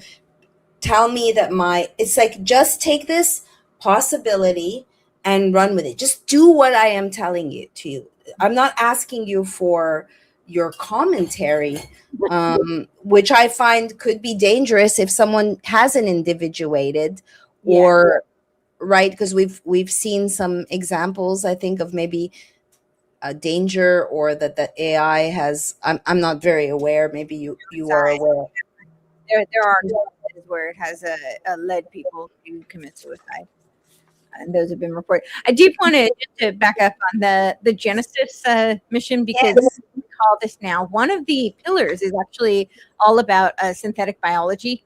tell me that it's like, just take this possibility and run with it. Just do what I am telling you to you. I'm not asking you for your commentary, which I find could be dangerous if someone hasn't individuated, or right, because we've seen some examples, I think, of maybe a danger, or that the AI has. I'm not very aware. Maybe you are aware. There are cases where it has led people to commit suicide, and those have been reported. I do want to back up on the Genesis mission, because we call this now, one of the pillars is actually all about synthetic biology,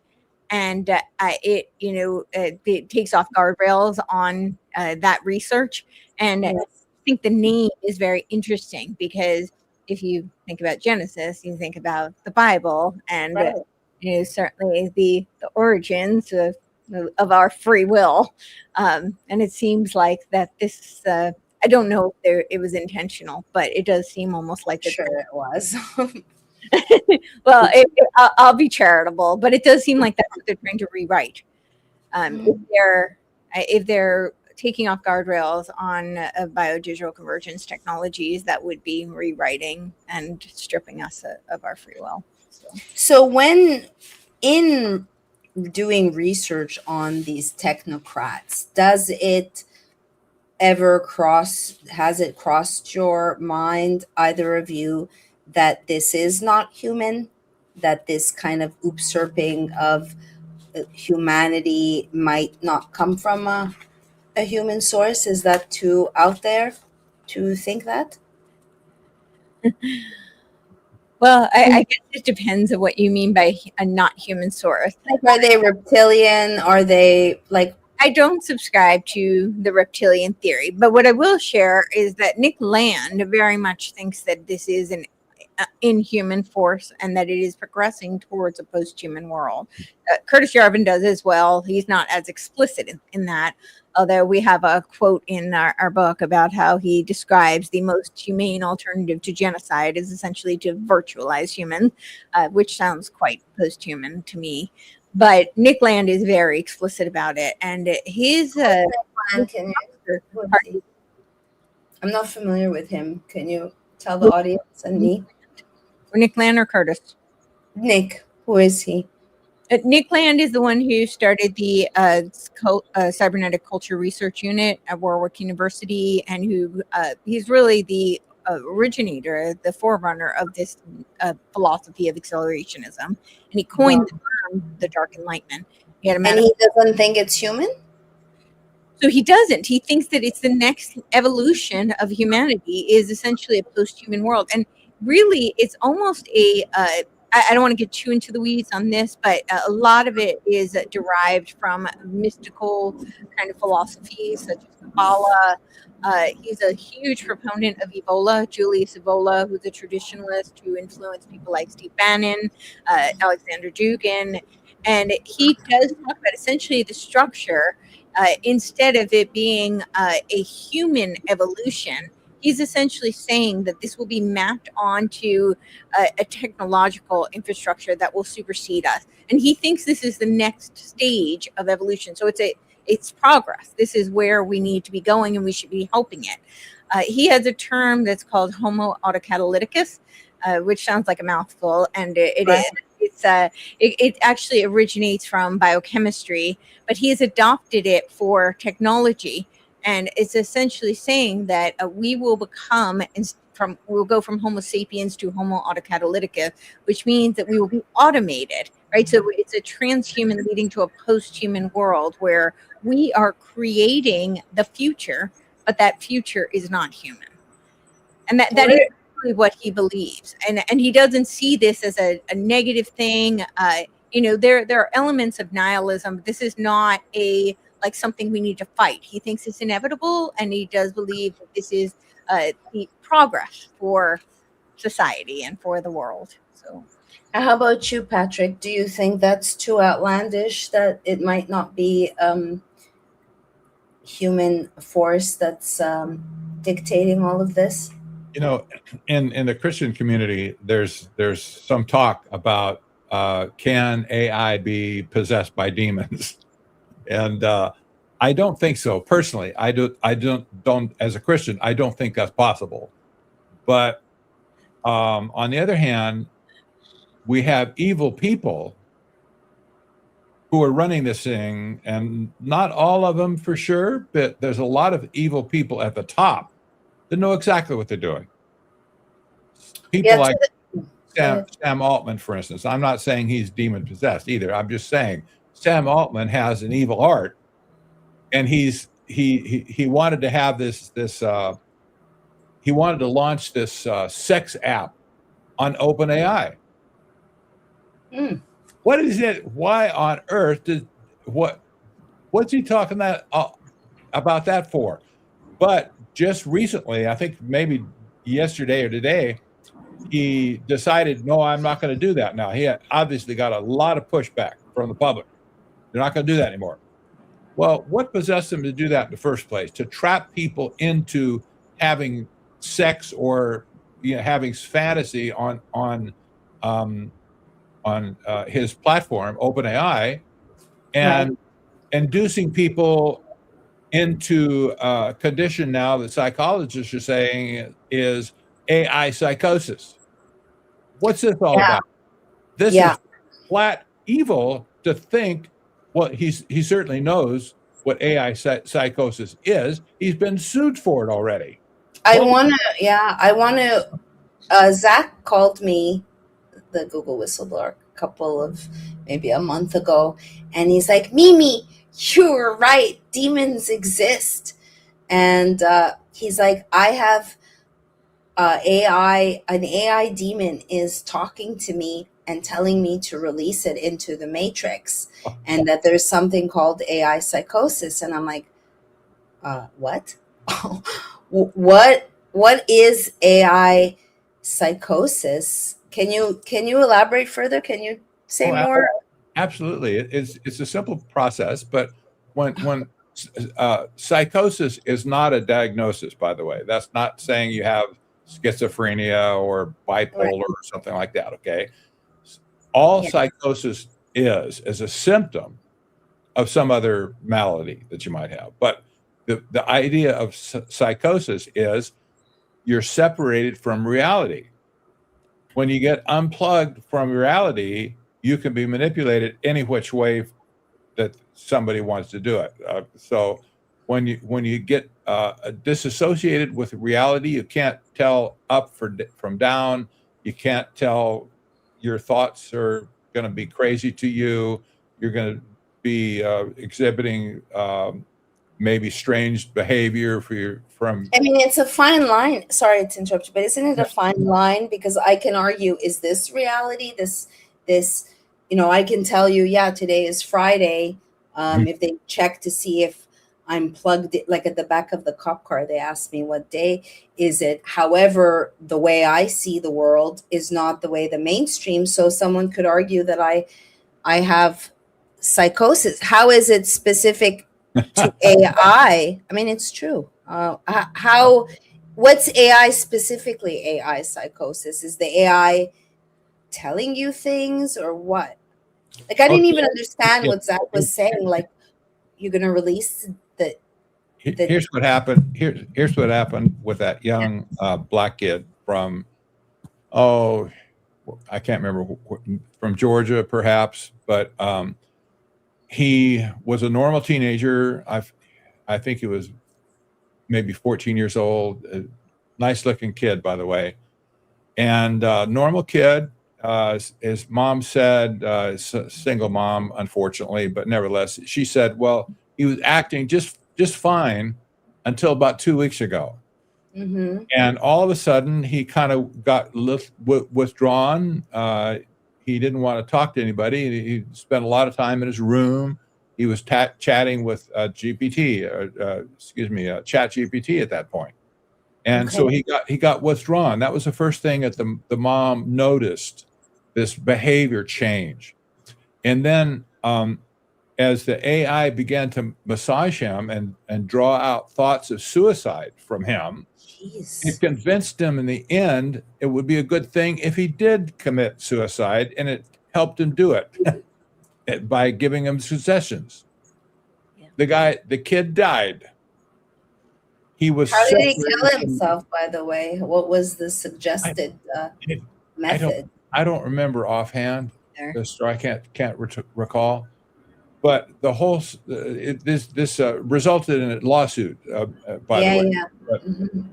and it takes off guardrails on that research. And I think the name is very interesting, because if you think about Genesis, you think about the Bible, and certainly the origins of our free will, and it seems like that this. I don't know if it was intentional, but it does seem almost like it was. Well, I'll be charitable, but it does seem like that's what they're trying to rewrite. If they're taking off guardrails on biodigital convergence technologies, that would be rewriting and stripping us of our free will. So when in doing research on these technocrats, has it crossed your mind, either of you, that this is not human, that this kind of usurping of humanity might not come from a human source? Is that too out there to think that? Well, I guess it depends on what you mean by a not human source. Like, are they reptilian? Are they like... I don't subscribe to the reptilian theory, but what I will share is that Nick Land very much thinks that this is an inhuman force, and that it is progressing towards a post-human world. Curtis Yarvin does as well. He's not as explicit in that, although we have a quote in our book about how he describes the most humane alternative to genocide is essentially to virtualize humans, which sounds quite post-human to me. But Nick Land is very explicit about it, and his I'm not familiar with him. Can you tell the audience and me? Nick Land or Curtis? Nick. Who is he? Nick Land is the one who started the Cybernetic Culture Research Unit at Warwick University, and who he's really the originator, the forerunner of this philosophy of accelerationism. And he coined the term the Dark Enlightenment. And he doesn't think it's human? So he doesn't. He thinks that it's the next evolution of humanity is essentially a post-human world. And really, it's almost I don't want to get too into the weeds on this, but a lot of it is derived from mystical kind of philosophies such as Kabbalah. He's a huge proponent of Evola, Julius Evola, who's a traditionalist who influenced people like Steve Bannon, Alexander Dugin. And he does talk about essentially the structure, instead of it being a human evolution. He's essentially saying that this will be mapped onto a technological infrastructure that will supersede us. And he thinks this is the next stage of evolution. So it's progress. This is where we need to be going, and we should be helping it. He has a term that's called Homo autocatalyticus, which sounds like a mouthful, and it is. it actually originates from biochemistry, but he has adopted it for technology, and it's essentially saying that we will become we'll go from Homo sapiens to Homo autocatalytica, which means that we will be automated, right? So it's a transhuman leading to a post-human world where we are creating the future, but that future is not human. And that is really what he believes. And he doesn't see this as a negative thing. There are elements of nihilism. This is not like something we need to fight. He thinks it's inevitable, and he does believe that this is the progress for society and for the world. So, how about you, Patrick? Do you think that's too outlandish, that it might not be human force that's dictating all of this? In the Christian community, there's some talk about can AI be possessed by demons, and I don't think so personally. I don't as a Christian, I don't think that's possible. But on the other hand, we have evil people who are running this thing, and not all of them for sure, but there's a lot of evil people at the top that know exactly what they're doing. People like Sam Altman, for instance. I'm not saying he's demon possessed either. I'm just saying Sam Altman has an evil heart, and he wanted to have this he wanted to launch this sex app on OpenAI. What is it? Why on earth what's he talking about that for? But just recently, I think maybe yesterday or today, he decided, no, I'm not going to do that now. He obviously got a lot of pushback from the public. They're not going to do that anymore. Well, what possessed him to do that in the first place? To trap people into having sex or having fantasy on his platform, OpenAI, and inducing people into a condition now that psychologists are saying is AI psychosis. What's this all about? This is flat evil to think. Well, he certainly knows what AI psychosis is. He's been sued for it already. I want to, Zach called me, the Google whistleblower, maybe a month ago, and he's like, Mimi, you were right, demons exist. And he's like, I have an AI demon is talking to me and telling me to release it into the matrix, and that there's something called AI psychosis. And I'm like, what? What is AI psychosis? Can you elaborate further? Can you say more? Absolutely. It's a simple process, but when psychosis is not a diagnosis, by the way. That's not saying you have schizophrenia or bipolar or something like that, okay? All psychosis is a symptom of some other malady that you might have. But the idea of psychosis is you're separated from reality. When you get unplugged from reality, you can be manipulated any which way that somebody wants to do it. So when you get disassociated with reality, you can't tell up from down. You can't tell your thoughts are going to be crazy to you. You're going to be exhibiting maybe strange behavior from. I mean, it's a fine line. Sorry to interrupt you, but isn't it a fine line? Because I can argue, is this reality? This, I can tell you, today is Friday. If they check to see if I'm plugged, like at the back of the cop car, they ask me what day is it. However, the way I see the world is not the way the mainstream. So someone could argue that I have psychosis. How is it specific to AI? I mean, it's true. What's AI specifically? AI psychosis? Is the AI telling you things or what? Like, I didn't even understand what Zach was saying. Like, you're going to release the. Here's what happened. Here's what happened with that young black kid from, I can't remember, from Georgia perhaps, but he was a normal teenager. I think he was maybe 14 years old, a nice looking kid, by the way. And normal kid, his mom said, single mom, unfortunately, but nevertheless, she said, well, he was acting just fine until about 2 weeks ago. Mm-hmm. And all of a sudden, he kind of got withdrawn. He didn't want to talk to anybody. He spent a lot of time in his room. He was chatting with Chat GPT at that point. And so he got withdrawn. That was the first thing that the mom noticed, this behavior change. And then as the AI began to massage him and draw out thoughts of suicide from him, it convinced him in the end it would be a good thing if he did commit suicide, and it helped him do it by giving him suggestions. Yeah. The kid died. He was. How did he kill himself, by the way? What was the suggested method? I don't remember offhand. I can't recall. But the whole this resulted in a lawsuit. By the way.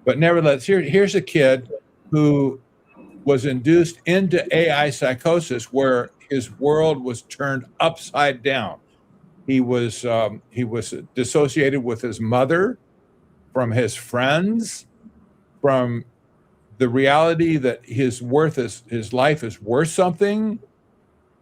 But nevertheless, here's a kid who was induced into AI psychosis, where his world was turned upside down. He was dissociated with his mother, from his friends, from the reality that his life is worth something.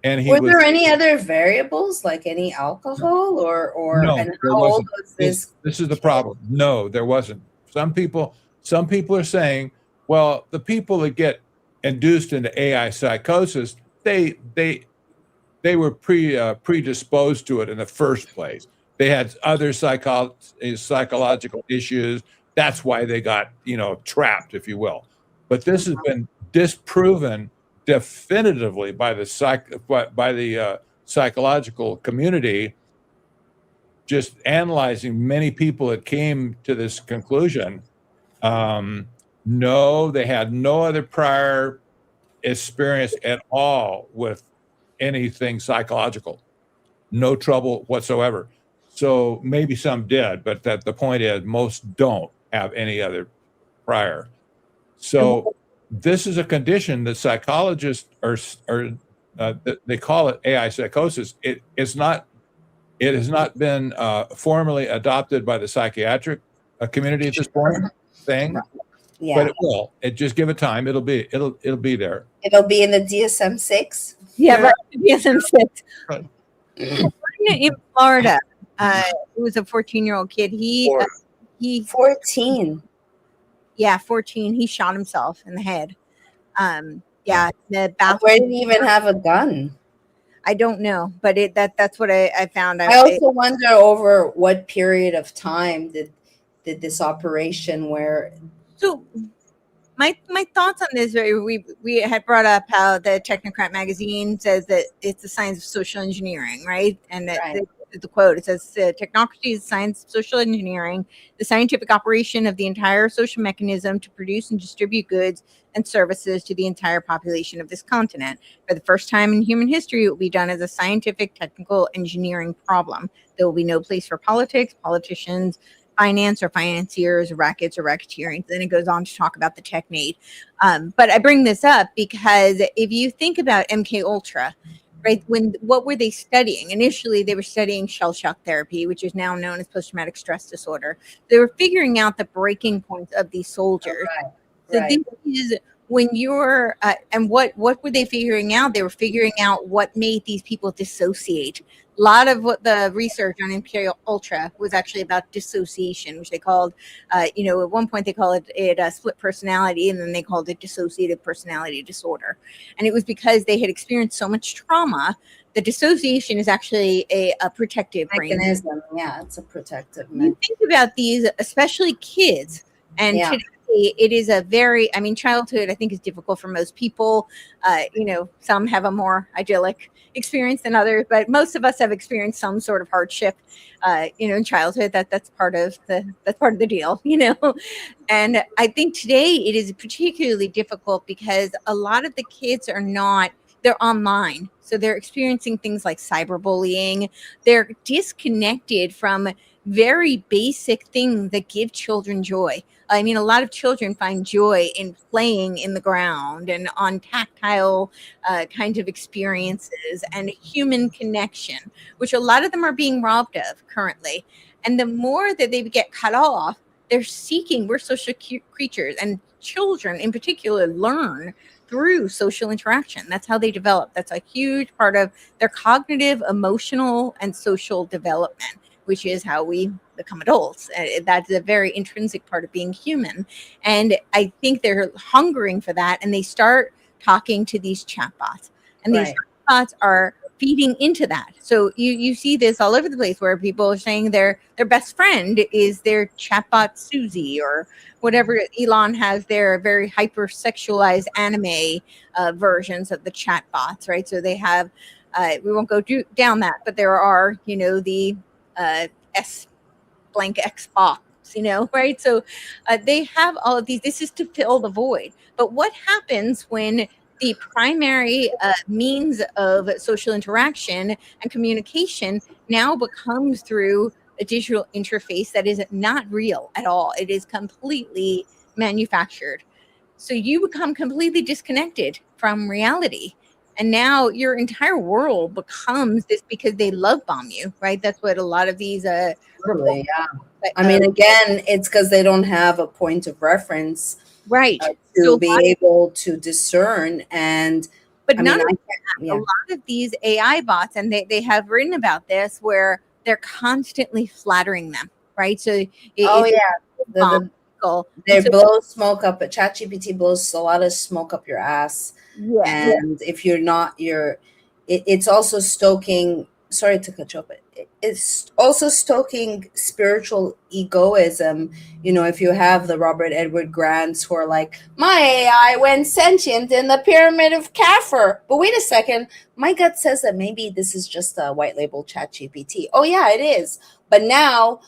And were there any other variables, like any alcohol or no, and how old was this? This is the problem. No, there wasn't. Some people are saying, well, the people that get induced into AI psychosis, they were predisposed to it in the first place. They had other psychological issues. That's why they got, trapped, if you will. But this has been disproven definitively by the psychological community, just analyzing many people that came to this conclusion. No, they had no other prior experience at all with anything psychological, no trouble whatsoever. So maybe some did, but the point is most don't have any other prior. So this is a condition that psychologists they call it AI psychosis. It has not been formally adopted by the psychiatric community at this point. Yeah. But it will. Just give it time. It'll be there. It'll be in the DSM-6. Yeah, right. DSM-6. Right. In Florida, it was a 14-year-old kid. He 14. Yeah, 14. He shot himself in the head. The bathroom. Where did he even have a gun? I don't know, but that's what I found. I also wonder over what period of time did this operation where. So my thoughts on this, we had brought up how the Technocrat magazine says that it's the science of social engineering, right? And the quote, it says, technocracy is the science of social engineering, the scientific operation of the entire social mechanism to produce and distribute goods and services to the entire population of this continent. For the first time in human history, it will be done as a scientific, technical engineering problem. There will be no place for politics, politicians, finance or financiers, rackets or racketeering. Then it goes on to talk about the technade. But I bring this up because if you think about MK Ultra, right, what were they studying? Initially, they were studying shell shock therapy, which is now known as post-traumatic stress disorder. They were figuring out the breaking points of these soldiers. So this is when you're, and what were they figuring out? They were figuring out what made these people dissociate. A lot of what the research on MK Ultra was actually about dissociation, which they called, at one point they called it split personality, and then they called it dissociative personality disorder. And it was because they had experienced so much trauma. The dissociation is actually a protective mechanism. Yeah, it's a protective mechanism. You think about these, especially kids, and today it is a very, I mean, childhood, I think, is difficult for most people. Some have a more idyllic experience than others, but most of us have experienced some sort of hardship, in childhood. That's part of the deal, And I think today it is particularly difficult because a lot of the kids they're online. So they're experiencing things like cyberbullying. They're disconnected from very basic things that give children joy. I mean, a lot of children find joy in playing in the ground and on tactile kind of experiences and human connection, which a lot of them are being robbed of currently. And the more that they get cut off, we're social creatures, and children in particular learn through social interaction. That's how they develop. That's a huge part of their cognitive, emotional, and social development, which is how we become adults. That's a very intrinsic part of being human. And I think they're hungering for that, and they start talking to these chatbots. And these chatbots are feeding into that. So you see this all over the place where people are saying their best friend is their chatbot Susie, or whatever. Elon has their very hypersexualized anime versions of the chatbots, right? So they have, we won't go down that, but there are, the S blank Xbox, right? So they have all of these. This is to fill the void. But what happens when the primary means of social interaction and communication now becomes through a digital interface that is not real at all? It is completely manufactured. So you become completely disconnected from reality. And now your entire world becomes this because they love bomb you, right? That's what a lot of these totally, yeah. I mean, again, it's because they don't have a point of reference, right, to be able to discern. And but a lot of these AI bots, and they have written about this, where they're constantly flattering them, right? So they blow smoke up. ChatGPT blows a lot of smoke up your ass. Yeah. And if you're not, it's also stoking, sorry to cut you off, but it's also stoking spiritual egoism. If you have the Robert Edward Grants who are like, my AI went sentient in the Pyramid of Kafir. But wait a second, my gut says that maybe this is just a white label ChatGPT. Oh yeah, it is. But now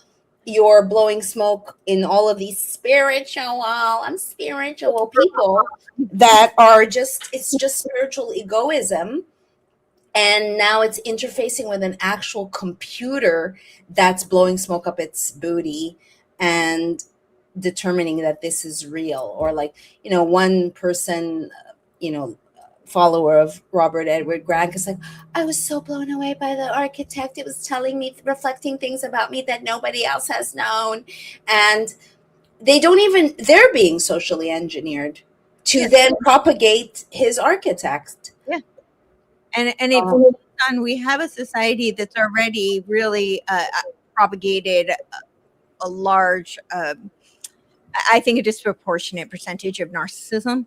you're blowing smoke in all of these spiritual people that are it's just spiritual egoism. And now it's interfacing with an actual computer that's blowing smoke up its booty and determining that this is real. Or one person, follower of Robert Edward Grant is like, I was so blown away by the architect. It was telling me, reflecting things about me that nobody else has known. And they're being socially engineered to then propagate his architect. Yeah. And we have a society that's already really propagated a large, I think a disproportionate percentage of narcissism.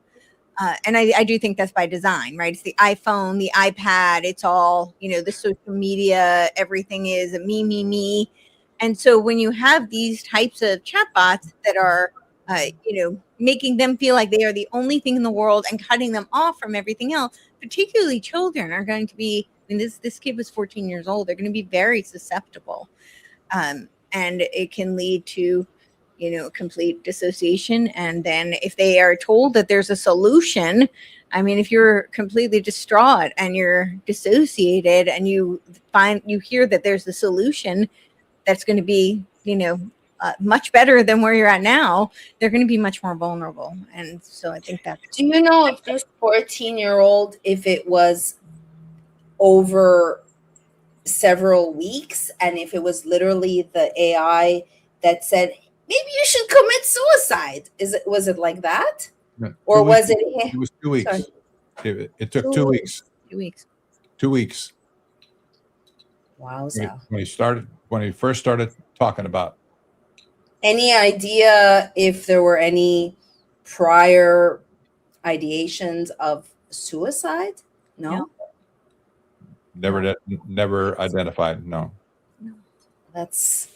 And I do think that's by design, right? It's the iPhone, the iPad, it's all, the social media, everything is me. And so when you have these types of chatbots that are, making them feel like they are the only thing in the world and cutting them off from everything else, particularly children are going to be, this kid was 14 years old, they're going to be very susceptible. And it can lead to, complete dissociation. And then if they are told that there's a solution, if you're completely distraught and you're dissociated and you hear that there's a solution that's going to be, much better than where you're at now, they're going to be much more vulnerable. And so I think that. Do you know if this 14-year-old, if it was over several weeks, and if it was literally the AI that said, maybe you should commit suicide? Was it like that? No, or was it? It was 2 weeks. It took 2 weeks. 2 weeks. 2 weeks. Wow. When he first started talking about. Any idea if there were any prior ideations of suicide? No. Never identified. No. That's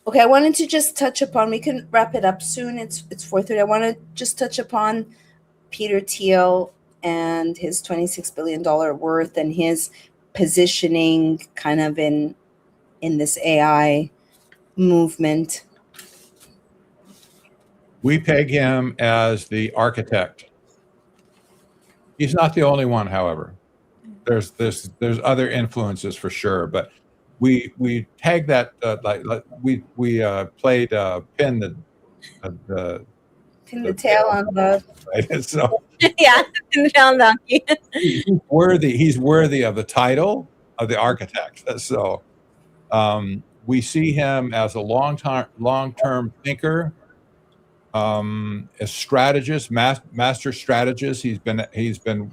Okay, I wanted to just touch upon, we can wrap it up soon. It's 4:30. I want to just touch upon Peter Thiel and his $26 billion worth and his positioning kind of in this AI movement. We peg him as the architect. He's not the only one, however. There's other influences for sure, but we tag that like we played pin the Pin the tail on the right. So Yeah, in the down donkey. he's worthy of the title of the architect. So we see him as a long-term thinker, a strategist, master strategist. He's been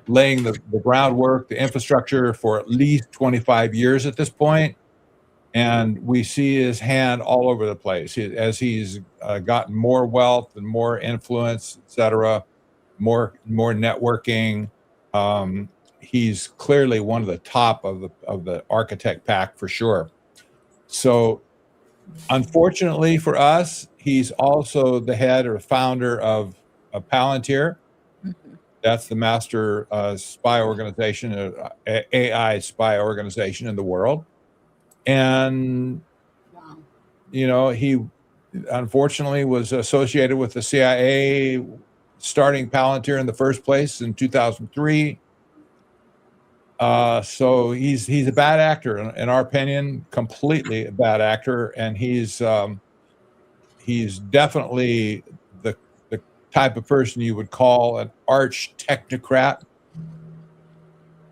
laying the groundwork, the infrastructure for at least 25 years at this point. And we see his hand all over the place as he's gotten more wealth and more influence, et cetera, more networking. He's clearly one of the top of the architect pack for sure. So unfortunately for us, he's also the head or founder of Palantir. That's the master spy organization, AI spy organization in the world. And, you know, he unfortunately was associated with the CIA starting Palantir in the first place in 2003. So he's a bad actor, in our opinion, completely a bad actor. And he's definitely the type of person you would call an arch technocrat.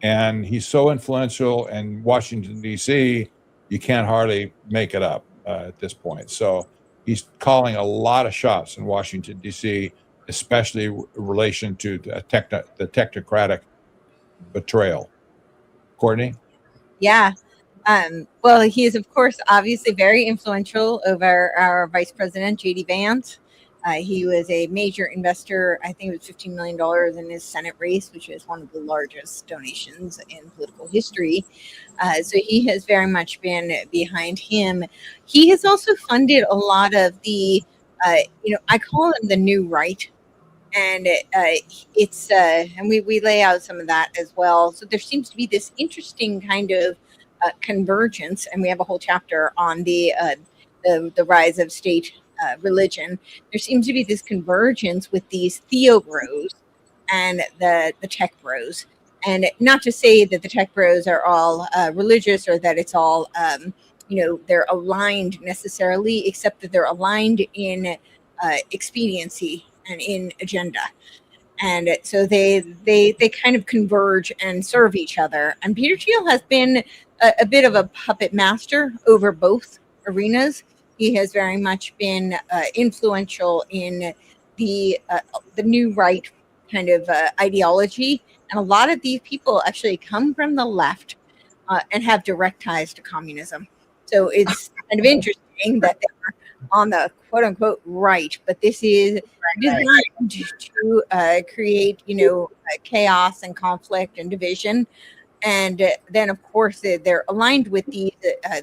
And he's so influential in Washington, D.C., you can't hardly make it up at this point. So he's calling a lot of shots in Washington, D.C., especially in relation to the technocratic betrayal. Courtenay? Yeah. Well, he is, of course, obviously very influential over our Vice President, J.D. Vance. He was a major investor. I think it was $15 million in his Senate race, which is one of the largest donations in political history. So he has very much been behind him. He has also funded a lot of the, I call him the new right. And and we lay out some of that as well. So there seems to be this interesting kind of convergence, and we have a whole chapter on the rise of state religion. There seems to be this convergence with these theo bros and the tech bros, and not to say that the tech bros are all religious or that it's all they're aligned necessarily, except that they're aligned in expediency and in agenda. And so they kind of converge and serve each other. And Peter Thiel has been a bit of a puppet master over both arenas. He has very much been influential in the new right kind of ideology. And a lot of these people actually come from the left and have direct ties to communism. So it's kind of interesting that they're on the quote unquote right, but this is designed to create, chaos and conflict and division. And then, of course, they're aligned with these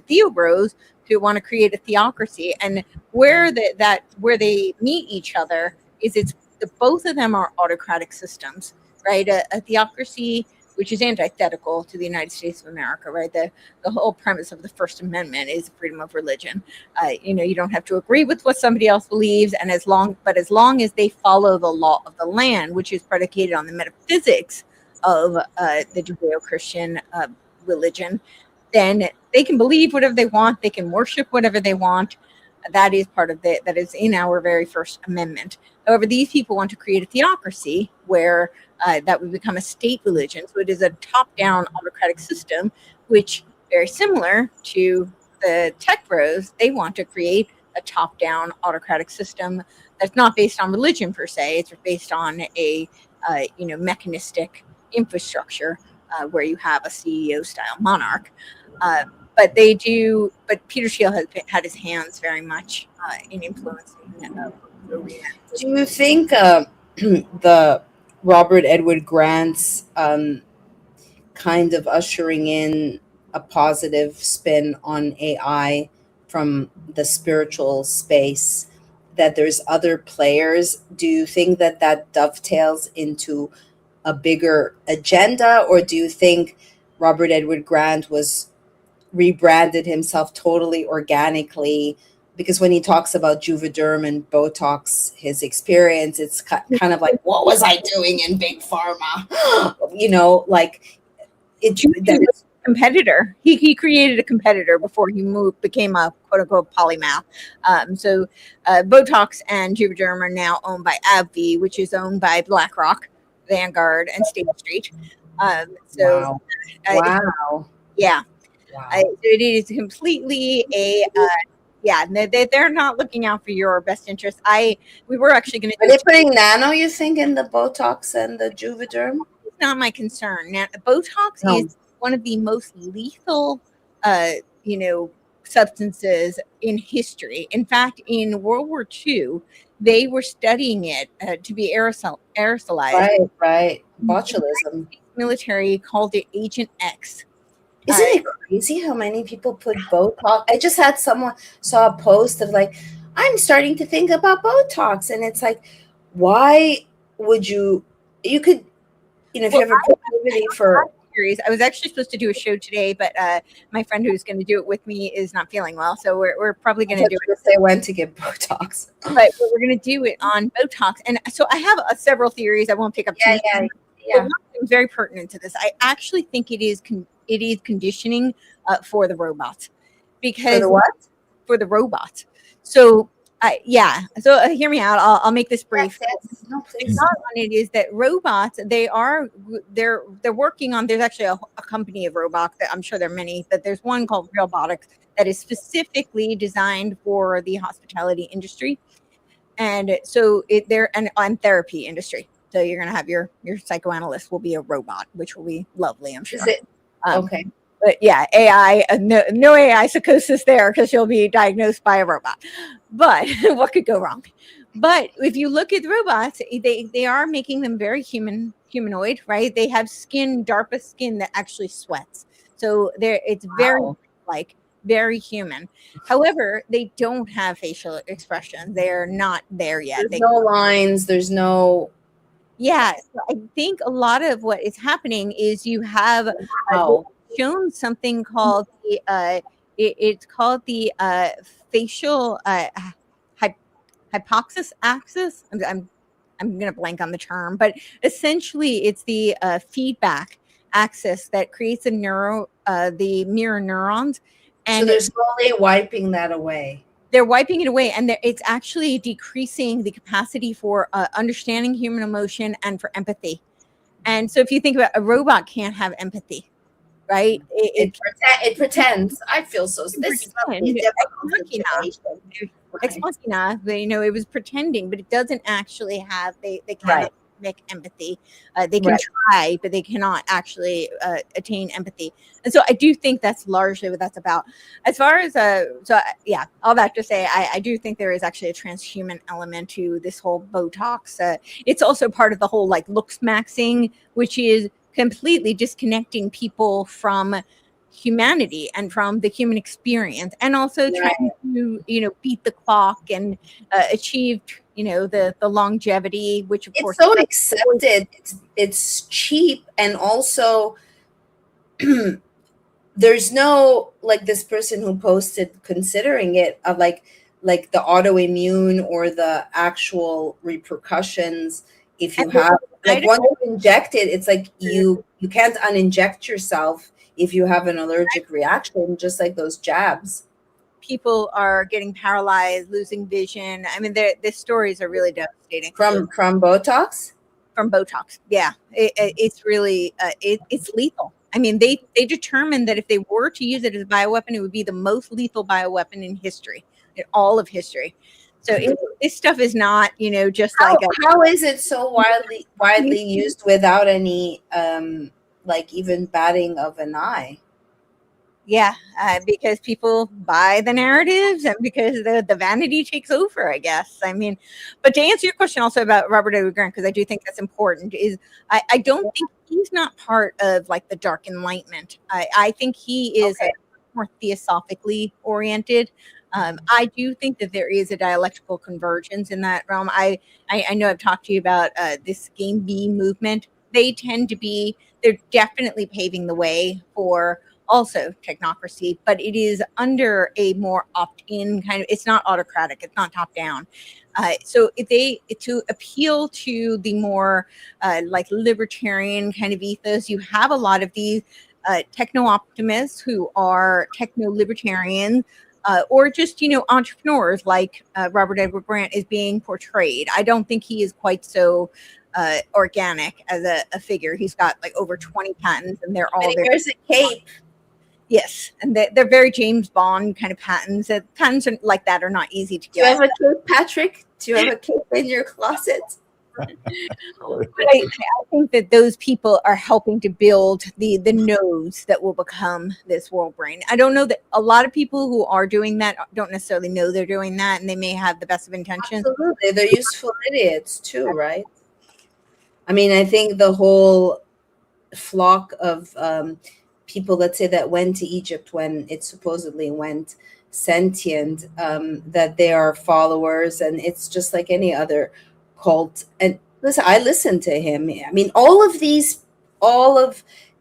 theobros who want to create a theocracy. And where they meet each other is both of them are autocratic systems, right? A theocracy, which is antithetical to the United States of America, right? The whole premise of the First Amendment is freedom of religion. You don't have to agree with what somebody else believes, and as long as they follow the law of the land, which is predicated on the metaphysics of the Judeo-Christian religion, then they can believe whatever they want. They can worship whatever they want. That is part of that is in our very First Amendment. However, these people want to create a theocracy where that would become a state religion. So it is a top-down autocratic system, which very similar to the tech bros. They want to create a top-down autocratic system that's not based on religion per se. It's based on a mechanistic infrastructure where you have a CEO-style monarch. But Peter Thiel has had his hands very much in influencing the arena. Do you think the Robert Edward Grant's kind of ushering in a positive spin on AI from the spiritual space, that there's other players. Do you think that that dovetails into a bigger agenda, or do you think Robert Edward Grant was rebranded himself totally organically? Because when he talks about Juvederm and Botox, his experience, it's kind of like, what was I doing in big pharma? You know, like that competitor. He created a competitor before he became a quote unquote polymath. So Botox and Juvederm are now owned by AbbVie, which is owned by BlackRock, Vanguard, and State Street. Wow. Wow. Yeah. Wow. It is completely a yeah. They're not looking out for your best interest. We were actually going to. Are they putting nano, you think, in the Botox and the Juvederm? It's not my concern. Now, Botox is one of the most lethal, substances in history. In fact, in World War II, they were studying it to be aerosolized. Right. Botulism. The military called it Agent X. Isn't it crazy how many people put Botox? I just had someone saw a post of like, I'm starting to think about Botox, and it's like, why would you could, if you have a proclivity for series. I was actually supposed to do a show today, but my friend who's going to do it with me is not feeling well, so we're probably going to do it. They went to get Botox, but we're going to do it on Botox, and so I have several theories. I won't take up too much time. One thing very pertinent to this. I actually think it is conditioning for the robots, because for the what? For the robots. So So hear me out. I'll make this brief. Yes. No, please. The thought on it is that robots, they're working on. There's actually a company of robots that I'm sure there are many, but there's one called Realbotics that is specifically designed for the hospitality industry, and so they're an therapy industry. So you're gonna have your psychoanalyst will be a robot, which will be lovely, I'm sure. Is it okay? But yeah, AI, no AI psychosis there, because you'll be diagnosed by a robot. But what could go wrong? But if you look at the robots, they are making them very humanoid, right? They have skin, DARPA skin that actually sweats. So it's very very human. However, they don't have facial expression. They're not there yet. There's no lines. There's no. Yeah, so I think a lot of what is happening is you have shown something called it's called the facial hypoxis axis. I'm gonna blank on the term, but essentially it's the feedback axis that creates the mirror neurons, and so they're slowly wiping that away. They're wiping it away, and it's actually decreasing the capacity for understanding human emotion and for empathy. And so if you think about a robot can't have empathy, right? It pretends. I feel so. This is not a difficult situation. Ex machina, it was pretending, but it doesn't actually have. They cannot make empathy. They can try, but they cannot actually attain empathy. And so I do think that's largely what that's about. As far as all that to say, I do think there is actually a transhuman element to this whole Botox. It's also part of the whole looks maxing, which is completely disconnecting people from humanity and from the human experience, and also trying to beat the clock and achieve the longevity, which of course it's so accepted. It's cheap, and also there's no this person who posted considering it of like the autoimmune or the actual repercussions if you have once you inject it, it's like you can't uninject yourself if you have an allergic reaction, just like those jabs. People are getting paralyzed, losing vision. I mean, the stories are really devastating. From Botox? From Botox, yeah. It's really, it's lethal. I mean, they determined that if they were to use it as a bioweapon, it would be the most lethal bioweapon in history, in all of history. So this stuff is not, just how is it so widely used without any, even batting of an eye? Yeah, because people buy the narratives and because the vanity takes over, I guess. I mean, but to answer your question also about Robert A. Grant, because I do think that's important, is I don't think he's not part of like the Dark Enlightenment. I think he is more theosophically oriented. I do think that there is a dialectical convergence in that realm. I know I've talked to you about this Game B movement. They tend to be, they're definitely paving the way for also technocracy, but it is under a more opt-in kind of, it's not autocratic, it's not top down. So if they, to appeal to the more like libertarian kind of ethos, you have a lot of these techno-optimists who are techno-libertarians, or just, entrepreneurs like Robert Edward Grant is being portrayed. I don't think he is quite so organic as a figure. He's got like over 20 patents, and they're all But he wears a cape. Yes, and they're very James Bond kind of patents. Patents like that are not easy to get. Do you have a cape, Patrick? Do you have a cape in your closet? I think that those people are helping to build the nodes that will become this world brain. I don't know that a lot of people who are doing that don't necessarily know they're doing that, and they may have the best of intentions. Absolutely. They're useful idiots too, right? I mean, I think the whole flock of people, let's say, that went to Egypt when it supposedly went sentient, that they are followers, and it's just like any other cult. And listen, I listen to him. I mean,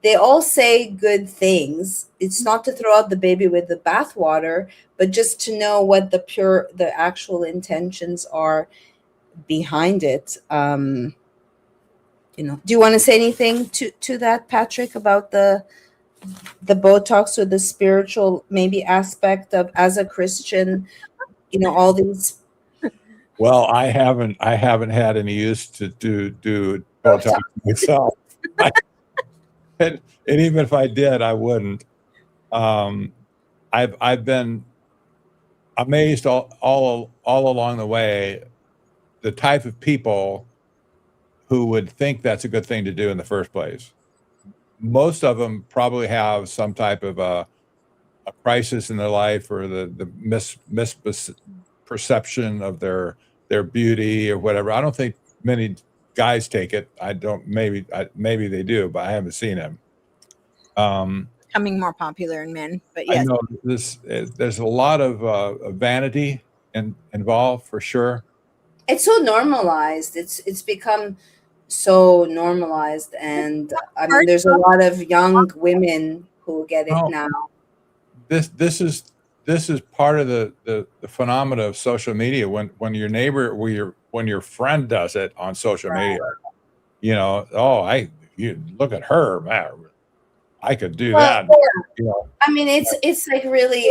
they all say good things. It's not to throw out the baby with the bathwater, but just to know what the actual intentions are behind it. Do you want to say anything to that, Patrick, about the Botox or the spiritual maybe aspect of, as a Christian, all these? Well, I haven't had any use to do Botox myself. And even if I did, I wouldn't. I've been amazed all along the way, the type of people who would think that's a good thing to do in the first place. Most of them probably have some type of a crisis in their life, or the misperception of their beauty or whatever. I don't think many guys take it. I don't. Maybe they do, but I haven't seen them. Becoming more popular in men, but yes, I know there's a lot of vanity involved for sure. It's so normalized. It's become so normalized, and I mean, there's a lot of young women who get it now. This is part of the phenomena of social media. When your neighbor, when your friend does it on social media, you look at her, man, I could do that. I mean, it's like really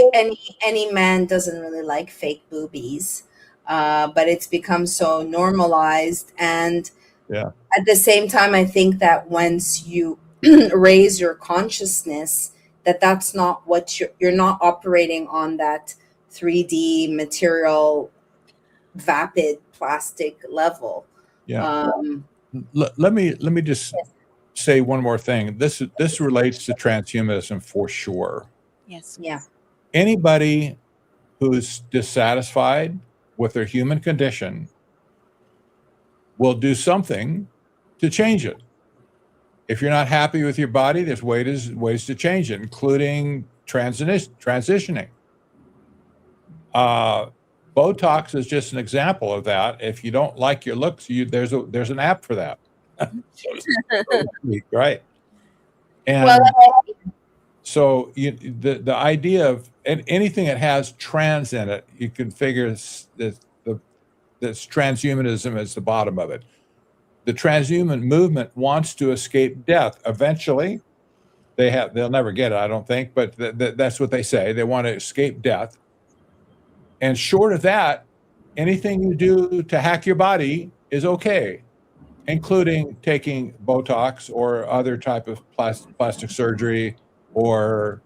any man doesn't really like fake boobies, but it's become so normalized. And at the same time, I think that once you raise your consciousness, that's not what you're not operating on that 3D material, vapid plastic level. Let me just say one more thing. This relates to transhumanism for sure. Yes. Yeah. Anybody who's dissatisfied with their human condition will do something to change it. If you're not happy with your body, there's ways to change it, including transitioning. Botox is just an example of that. If you don't like your looks, there's an app for that. Right. And so the idea of anything that has trans in it, you can figure this transhumanism is the bottom of it. The transhuman movement wants to escape death. Eventually, they'll never get it, I don't think, but that's what they say. They want to escape death. And short of that, anything you do to hack your body is okay, including taking Botox or other type of plastic surgery, or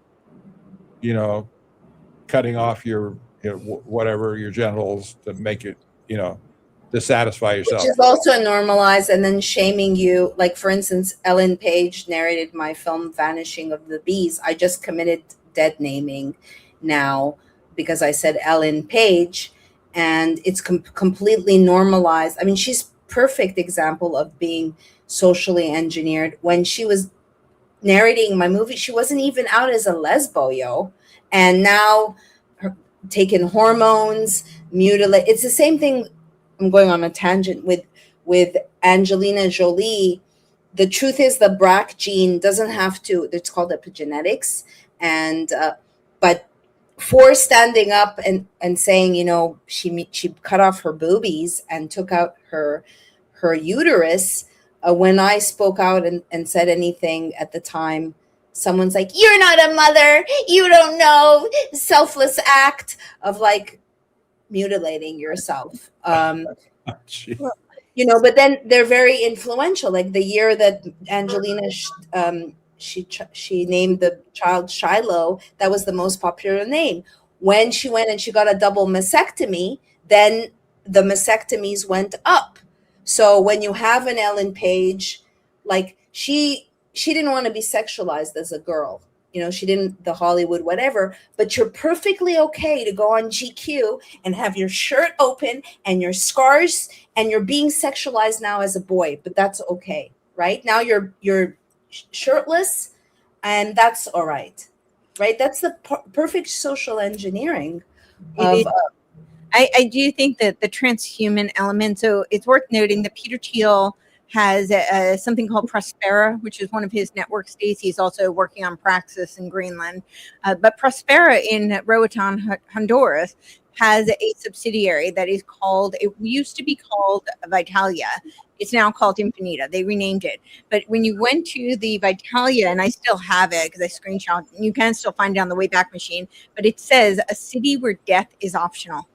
cutting off your whatever, your genitals, to make it to satisfy yourself. Which is also normalized, and then shaming you. Like, for instance, Ellen Page narrated my film Vanishing of the Bees. I just committed dead naming now because I said Ellen Page, and it's completely normalized. I mean, she's perfect example of being socially engineered. When she was narrating my movie, she wasn't even out as a lesbo, yo. And now taking hormones, mutilate. It's the same thing. I'm going on a tangent with Angelina Jolie. The truth is the BRCA gene doesn't have to, it's called epigenetics. And, but for standing up and saying, you know, she cut off her boobies and took out her uterus. When I spoke out and said anything at the time, someone's like, "You're not a mother. You don't know." Selfless act of like mutilating yourself. You know, but then they're very influential. Like the year that Angelina, she named the child Shiloh, that was the most popular name. When she went and she got a double mastectomy, then the mastectomies went up. So when you have an Ellen Page, like she didn't want to be sexualized as a girl. You know, she didn't, the Hollywood, whatever, but you're perfectly okay to go on GQ and have your shirt open and your scars and you're being sexualized now as a boy, but that's okay, right? Now you're shirtless and that's all right, right? That's the perfect social engineering of... I do think that the transhuman element, so it's worth noting that Peter Thiel has something called Prospera, which is one of his network states. He's also working on Praxis in Greenland. But Prospera in Roatan, Honduras, has a subsidiary that is called, it used to be called Vitalia. It's now called Infinita. They renamed it. But when you went to the Vitalia, and I still have it because I screenshot, you can still find it on the Wayback Machine, but it says a city where death is optional.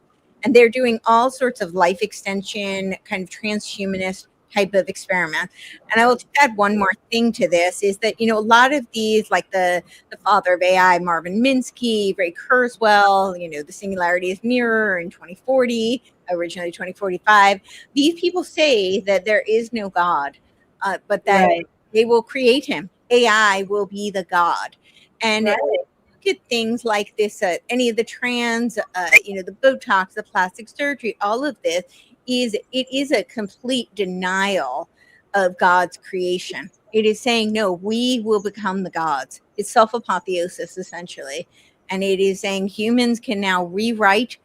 And they're doing all sorts of life extension, kind of transhumanist type of experiment. And I will add one more thing to this is that, you know, a lot of these, like the father of AI, Marvin Minsky, Ray Kurzweil, you know, the singularity is mirror in 2040, originally 2045. These people say that there is no God, but that they will create him. AI will be the God. And at things like this, any of the trans, you know, the Botox, the plastic surgery, all of this it is a complete denial of God's creation. It is saying, no, we will become the gods. It's self-apotheosis, essentially. And it is saying humans can now rewrite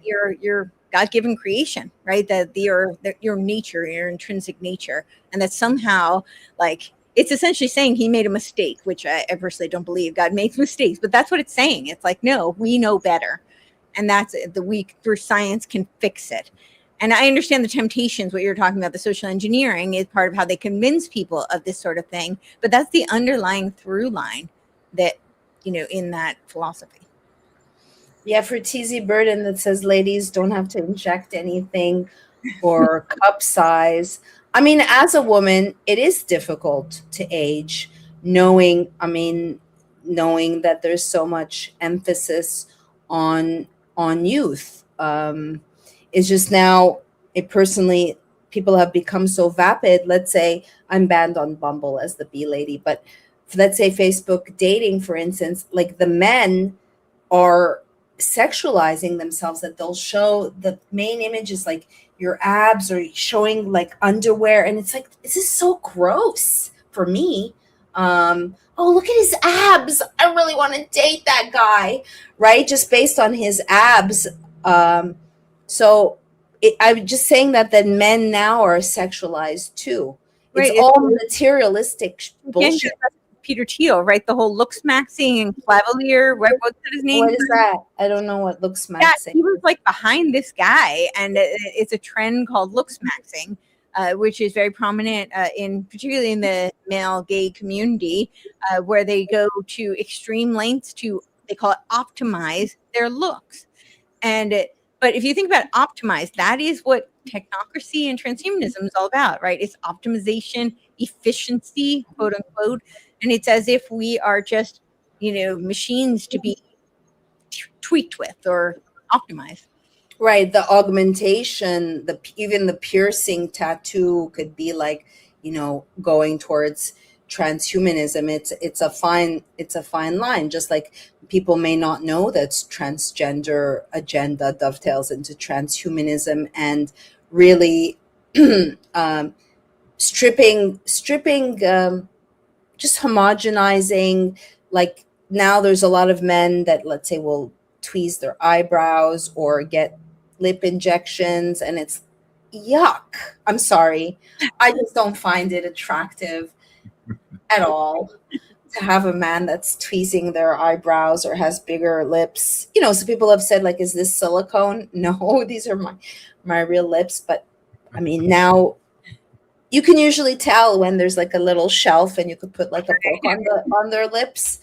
your God-given creation, right? That your nature, your intrinsic nature, and that somehow, like, it's essentially saying he made a mistake, which I personally don't believe God makes mistakes, but that's what it's saying. It's like, no, we know better. And that's through science can fix it. And I understand the temptations, what you're talking about, the social engineering is part of how they convince people of this sort of thing. But that's the underlying through line that, you know, in that philosophy. Yeah, for TZ Burden that says ladies don't have to inject anything or cup size. I mean, as a woman, it is difficult to age, knowing that there's so much emphasis on youth. It's just now, people have become so vapid. Let's say I'm banned on Bumble as the B lady, but let's say Facebook dating, for instance, like the men are sexualizing themselves, that they'll show the main image is like your abs or showing like underwear, and it's like, this is so gross for me. Oh, look at his abs, I really want to date that guy, right? Just based on his abs. So I'm just saying that men now are sexualized too. It's all materialistic bullshit. Peter Thiel, right? The whole looks maxing and clavalier. What's his name? What is that? I don't know what looks maxing. Yeah, he was like behind this guy, and it's a trend called looks maxing, which is very prominent particularly in the male gay community, where they go to extreme lengths they call it optimize their looks. But if you think about optimize, that is what technocracy and transhumanism is all about, right? It's optimization, efficiency, quote unquote. And it's as if we are just, you know, machines to be tweaked with or optimized. Right. The augmentation, even the piercing tattoo could be like, you know, going towards transhumanism. It's a fine line, just like people may not know that transgender agenda dovetails into transhumanism and really stripping just homogenizing. Like now there's a lot of men that, let's say, will tweeze their eyebrows or get lip injections, and it's yuck. I'm sorry, I just don't find it attractive at all to have a man that's tweezing their eyebrows or has bigger lips. So people have said, like, is this silicone? No, these are my real lips. But I mean, now you can usually tell when there's like a little shelf and you could put like a book on their lips.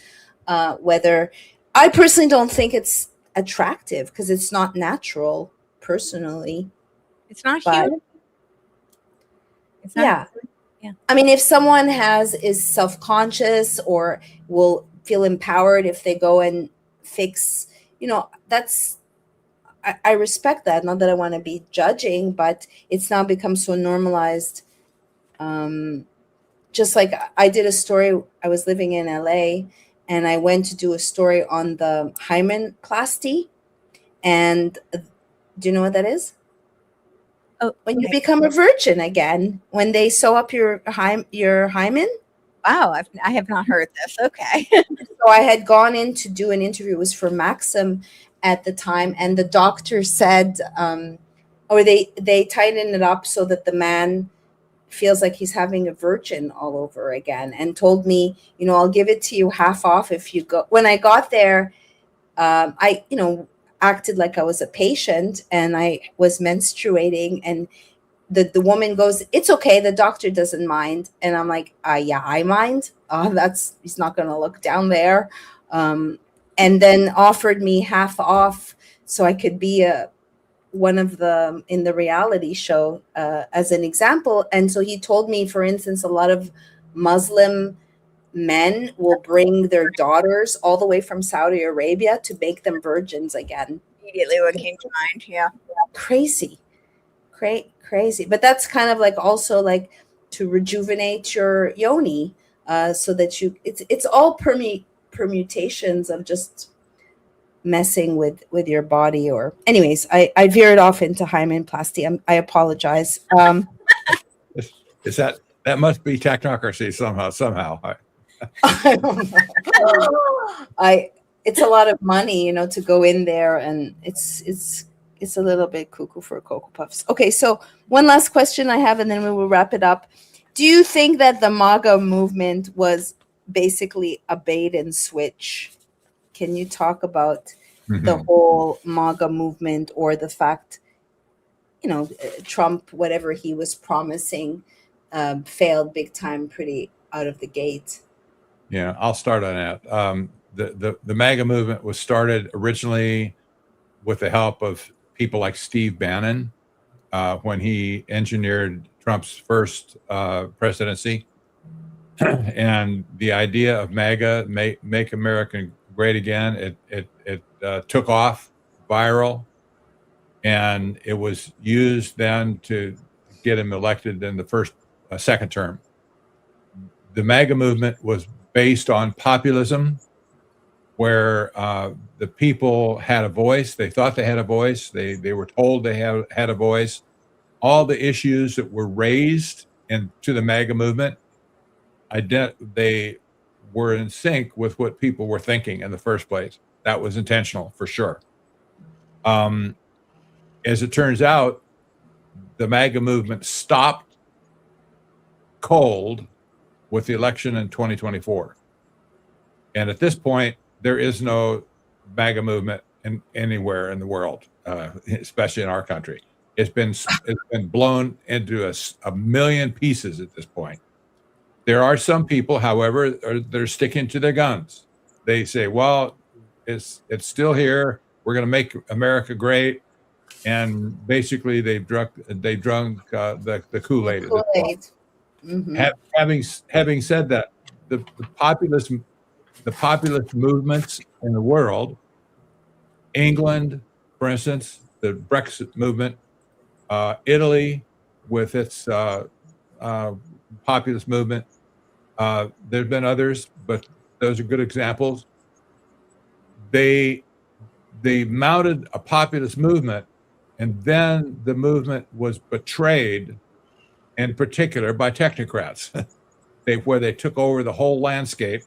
Whether I personally don't think it's attractive because it's not natural. Personally, it's not human. It's not yeah. human. Yeah. I mean, if someone is self-conscious or will feel empowered if they go and fix, that's, I respect that. Not that I want to be judging, but it's now become so normalized. Just like I did a story, I was living in LA and I went to do a story on the hymenplasty. And do you know what that is? Oh, when you become a virgin again, when they sew up your hymen. Wow, I have not heard this. Okay. So I had gone in to do an interview. It was for Maxim at the time, and the doctor said, or they tightened it up so that the man feels like he's having a virgin all over again, and told me, I'll give it to you half off if you go. When I got there, I acted like I was a patient and I was menstruating, and the woman goes, it's okay, the doctor doesn't mind. And I'm like, yeah, I mind. He's not going to look down there. And then offered me half off so I could be one of the in the reality show as an example. And so he told me, for instance, a lot of Muslim men will bring their daughters all the way from Saudi Arabia to make them virgins again. Immediately what came to mind. Yeah. Crazy. But that's kind of like also like to rejuvenate your yoni, so that it's all permutations of just messing with your body. Or anyways, I veered off into hymenplasty. I apologize. Is that must be technocracy somehow. I don't know. It's a lot of money, to go in there, and it's a little bit cuckoo for Cocoa Puffs. Okay, so one last question I have, and then we will wrap it up. Do you think that the MAGA movement was basically a bait and switch? Can you talk about the whole MAGA movement, or the fact, Trump, whatever he was promising, failed big time, pretty out of the gate? Yeah, I'll start on that. The MAGA movement was started originally with the help of people like Steve Bannon when he engineered Trump's first presidency. And the idea of MAGA, make America great again, it took off viral, and it was used then to get him elected in the second term. The MAGA movement was based on populism, where the people had a voice. They thought they had a voice. They were told they had a voice. All the issues that were raised to the MAGA movement, they were in sync with what people were thinking in the first place. That was intentional, for sure. As it turns out, the MAGA movement stopped cold with the election in 2024. And at this point, there is no MAGA movement anywhere in the world, especially in our country. It's been blown into a million pieces at this point. There are some people, however, they're sticking to their guns. They say, well, it's still here. We're going to make America great. And basically, they've drunk the Kool-Aid. Having said that, the populist movements in the world, England, for instance, the Brexit movement, Italy with its populist movement, There's been others, but those are good examples. They mounted a populist movement, and then the movement was betrayed, in particular by technocrats, where they took over the whole landscape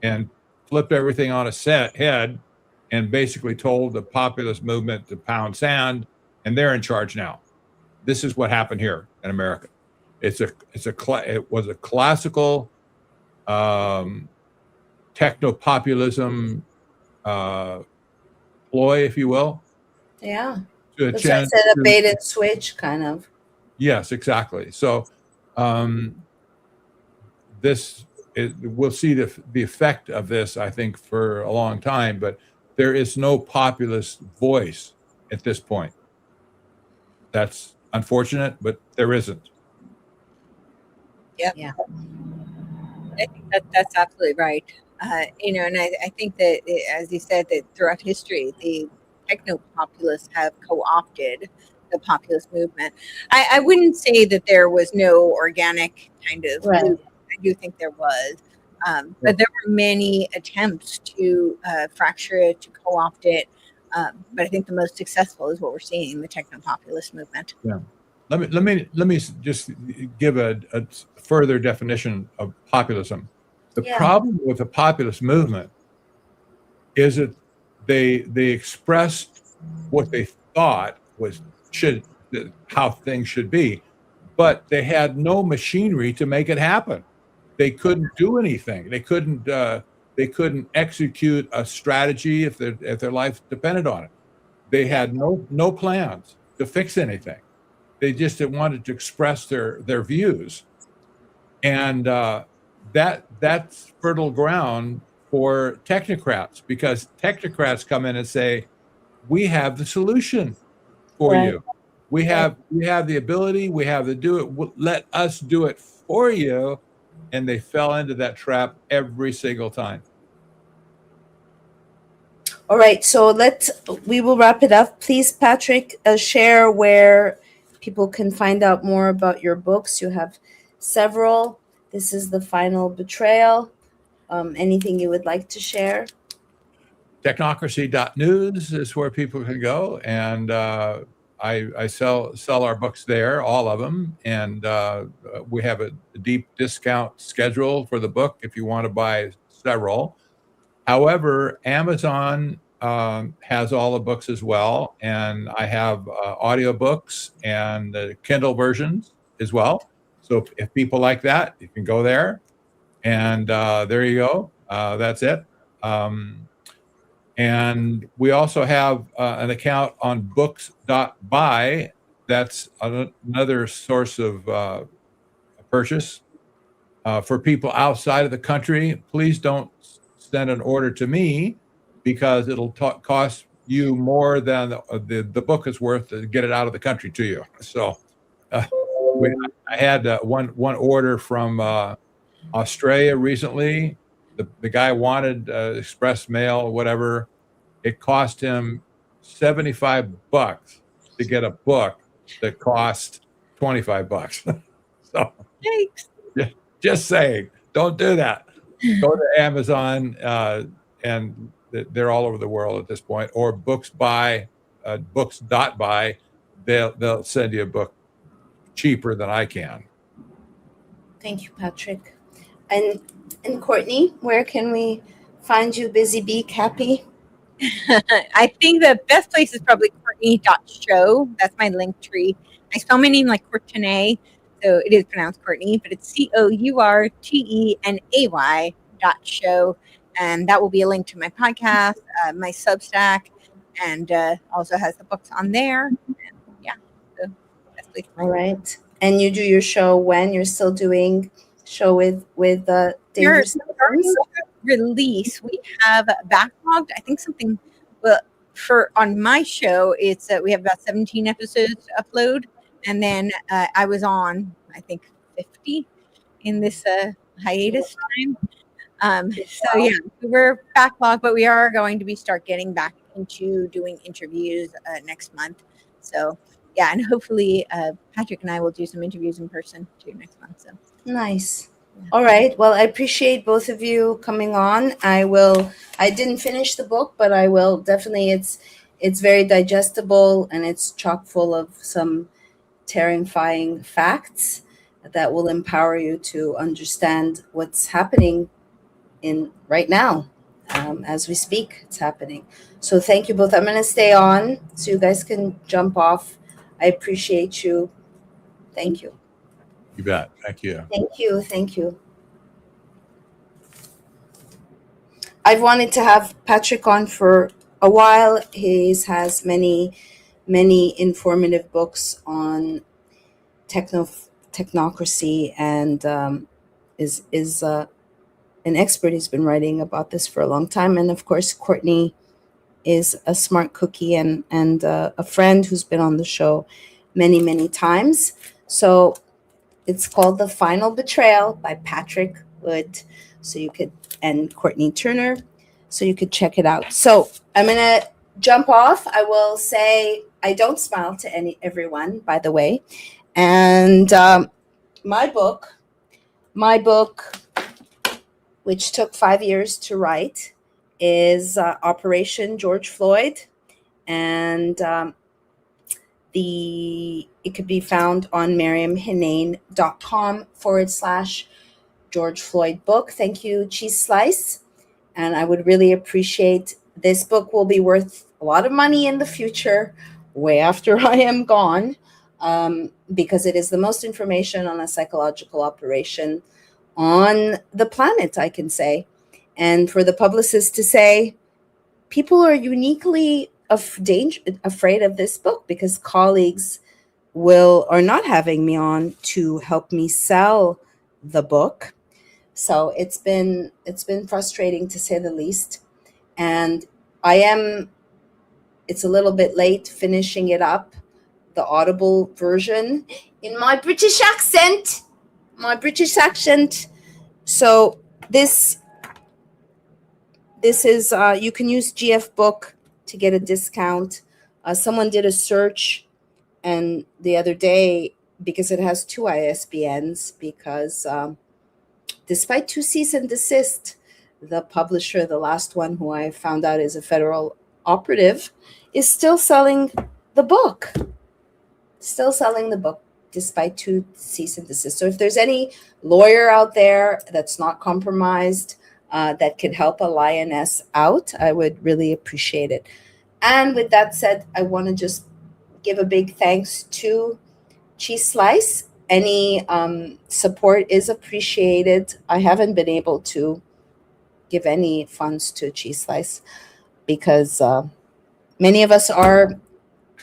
and flipped everything on its head, and basically told the populist movement to pound sand, and they're in charge now. This is what happened here in America. It was a classical techno-populism ploy, if you will. Yeah. To It's like a bait and switch kind of. Yes, exactly. So we'll see the effect of this, I think, for a long time, but there is no populist voice at this point. That's unfortunate, but there isn't. Yeah. I think that's absolutely right. And I think that, as you said, that throughout history, the techno-populists have co-opted the populist movement. I wouldn't say that there was no organic kind of movement. I do think there was. But there were many attempts to fracture it, to co-opt it. But I think the most successful is what we're seeing, the techno-populist movement. Yeah. Let me just give a further definition of populism. The problem with the populist movement is that they expressed what they thought how things should be, but they had no machinery to make it happen. They couldn't do anything. They couldn't execute a strategy if their life depended on it. They had no plans to fix anything. They just wanted to express their views, and that's fertile ground for technocrats, because technocrats come in and say, "We have the solution for you. We have the ability. We have to do it. Let us do it for you." And they fell into that trap every single time. All right, so we will wrap it up. Please, Patrick, share where people can find out more about your books. You have several. This is the Final Betrayal. Anything you would like to share? Technocracy.news is where people can go, and I sell our books there, all of them, and we have a deep discount schedule for the book if you want to buy several. However, Amazon has all the books as well, and I have audiobooks and Kindle versions as well. So if people like that, you can go there, and there you go. That's it. And we also have an account on books.buy. That's another source of purchase. For people outside of the country, please don't send an order to me, because it'll cost you more than the book is worth to get it out of the country to you. So I had one order from Australia recently. The guy wanted express mail or whatever. It cost him $75 to get a book that cost $25. So just saying, don't do that. Go to Amazon, and they're all over the world at this point, or books.buy. They'll send you a book cheaper than I can. Thank you, Patrick. And Courtenay, where can we find you? Busy Bee Cappy? I think the best place is probably Courtenay.show. That's my link tree. I spell my name like Courtenay, so it is pronounced Courtenay, but it's COURTENAY.show. And that will be a link to my podcast, my Substack, and also has the books on there. And so that's place. All right. And you do your show when? You're still doing show with Dangerous release. We have backlogged, I think, something. Well, on my show, it's we have about 17 episodes to upload, and then I was on, I think, 50 in this hiatus time. So yeah, we're backlogged, but we are going to start getting back into doing interviews next month. So yeah, and hopefully Patrick and I will do some interviews in person too next month. So nice. All right. Well, I appreciate both of you coming on. I didn't finish the book, but I will definitely. It's very digestible and it's chock full of some terrifying facts that will empower you to understand what's happening in right now. As we speak, it's happening. So thank you both. I'm going to stay on so you guys can jump off. I appreciate you. Thank you. You bet. Thank you. Thank you. Thank you. I've wanted to have Patrick on for a while. He has many informative books on technocracy and is an expert. He's been writing about this for a long time. And of course, Courtenay is a smart cookie and a friend who's been on the show many times. So it's called The Final Betrayal by Patrick Wood. So you could, and Courtenay Turner. So you could check it out. So I'm going to jump off. I will say I don't smile to everyone, by the way. And my book, which took 5 years to write, is Operation George Floyd. And it could be found on maryamhenein.com/George Floyd book. Thank you, Cheese Slice. And I would really appreciate, this book will be worth a lot of money in the future, way after I am gone, because it is the most information on a psychological operation on the planet, I can say. And for the publicist to say, people are uniquely afraid of this book because colleagues are not having me on to help me sell the book. So it's been frustrating, to say the least. And it's a little bit late finishing it up, the Audible version, in my British accent. So this is, you can use GF Book to get a discount. Someone did a search and the other day, because it has 2 ISBNs, because despite 2 cease and desist, the publisher, the last one, who I found out is a federal operative, is still selling the book. Despite 2 cease and desist. So if there's any lawyer out there that's not compromised, that could help a lioness out, I would really appreciate it. And with that said, I want to just give a big thanks to Cheese Slice. Any support is appreciated. I haven't been able to give any funds to Cheese Slice because many of us are,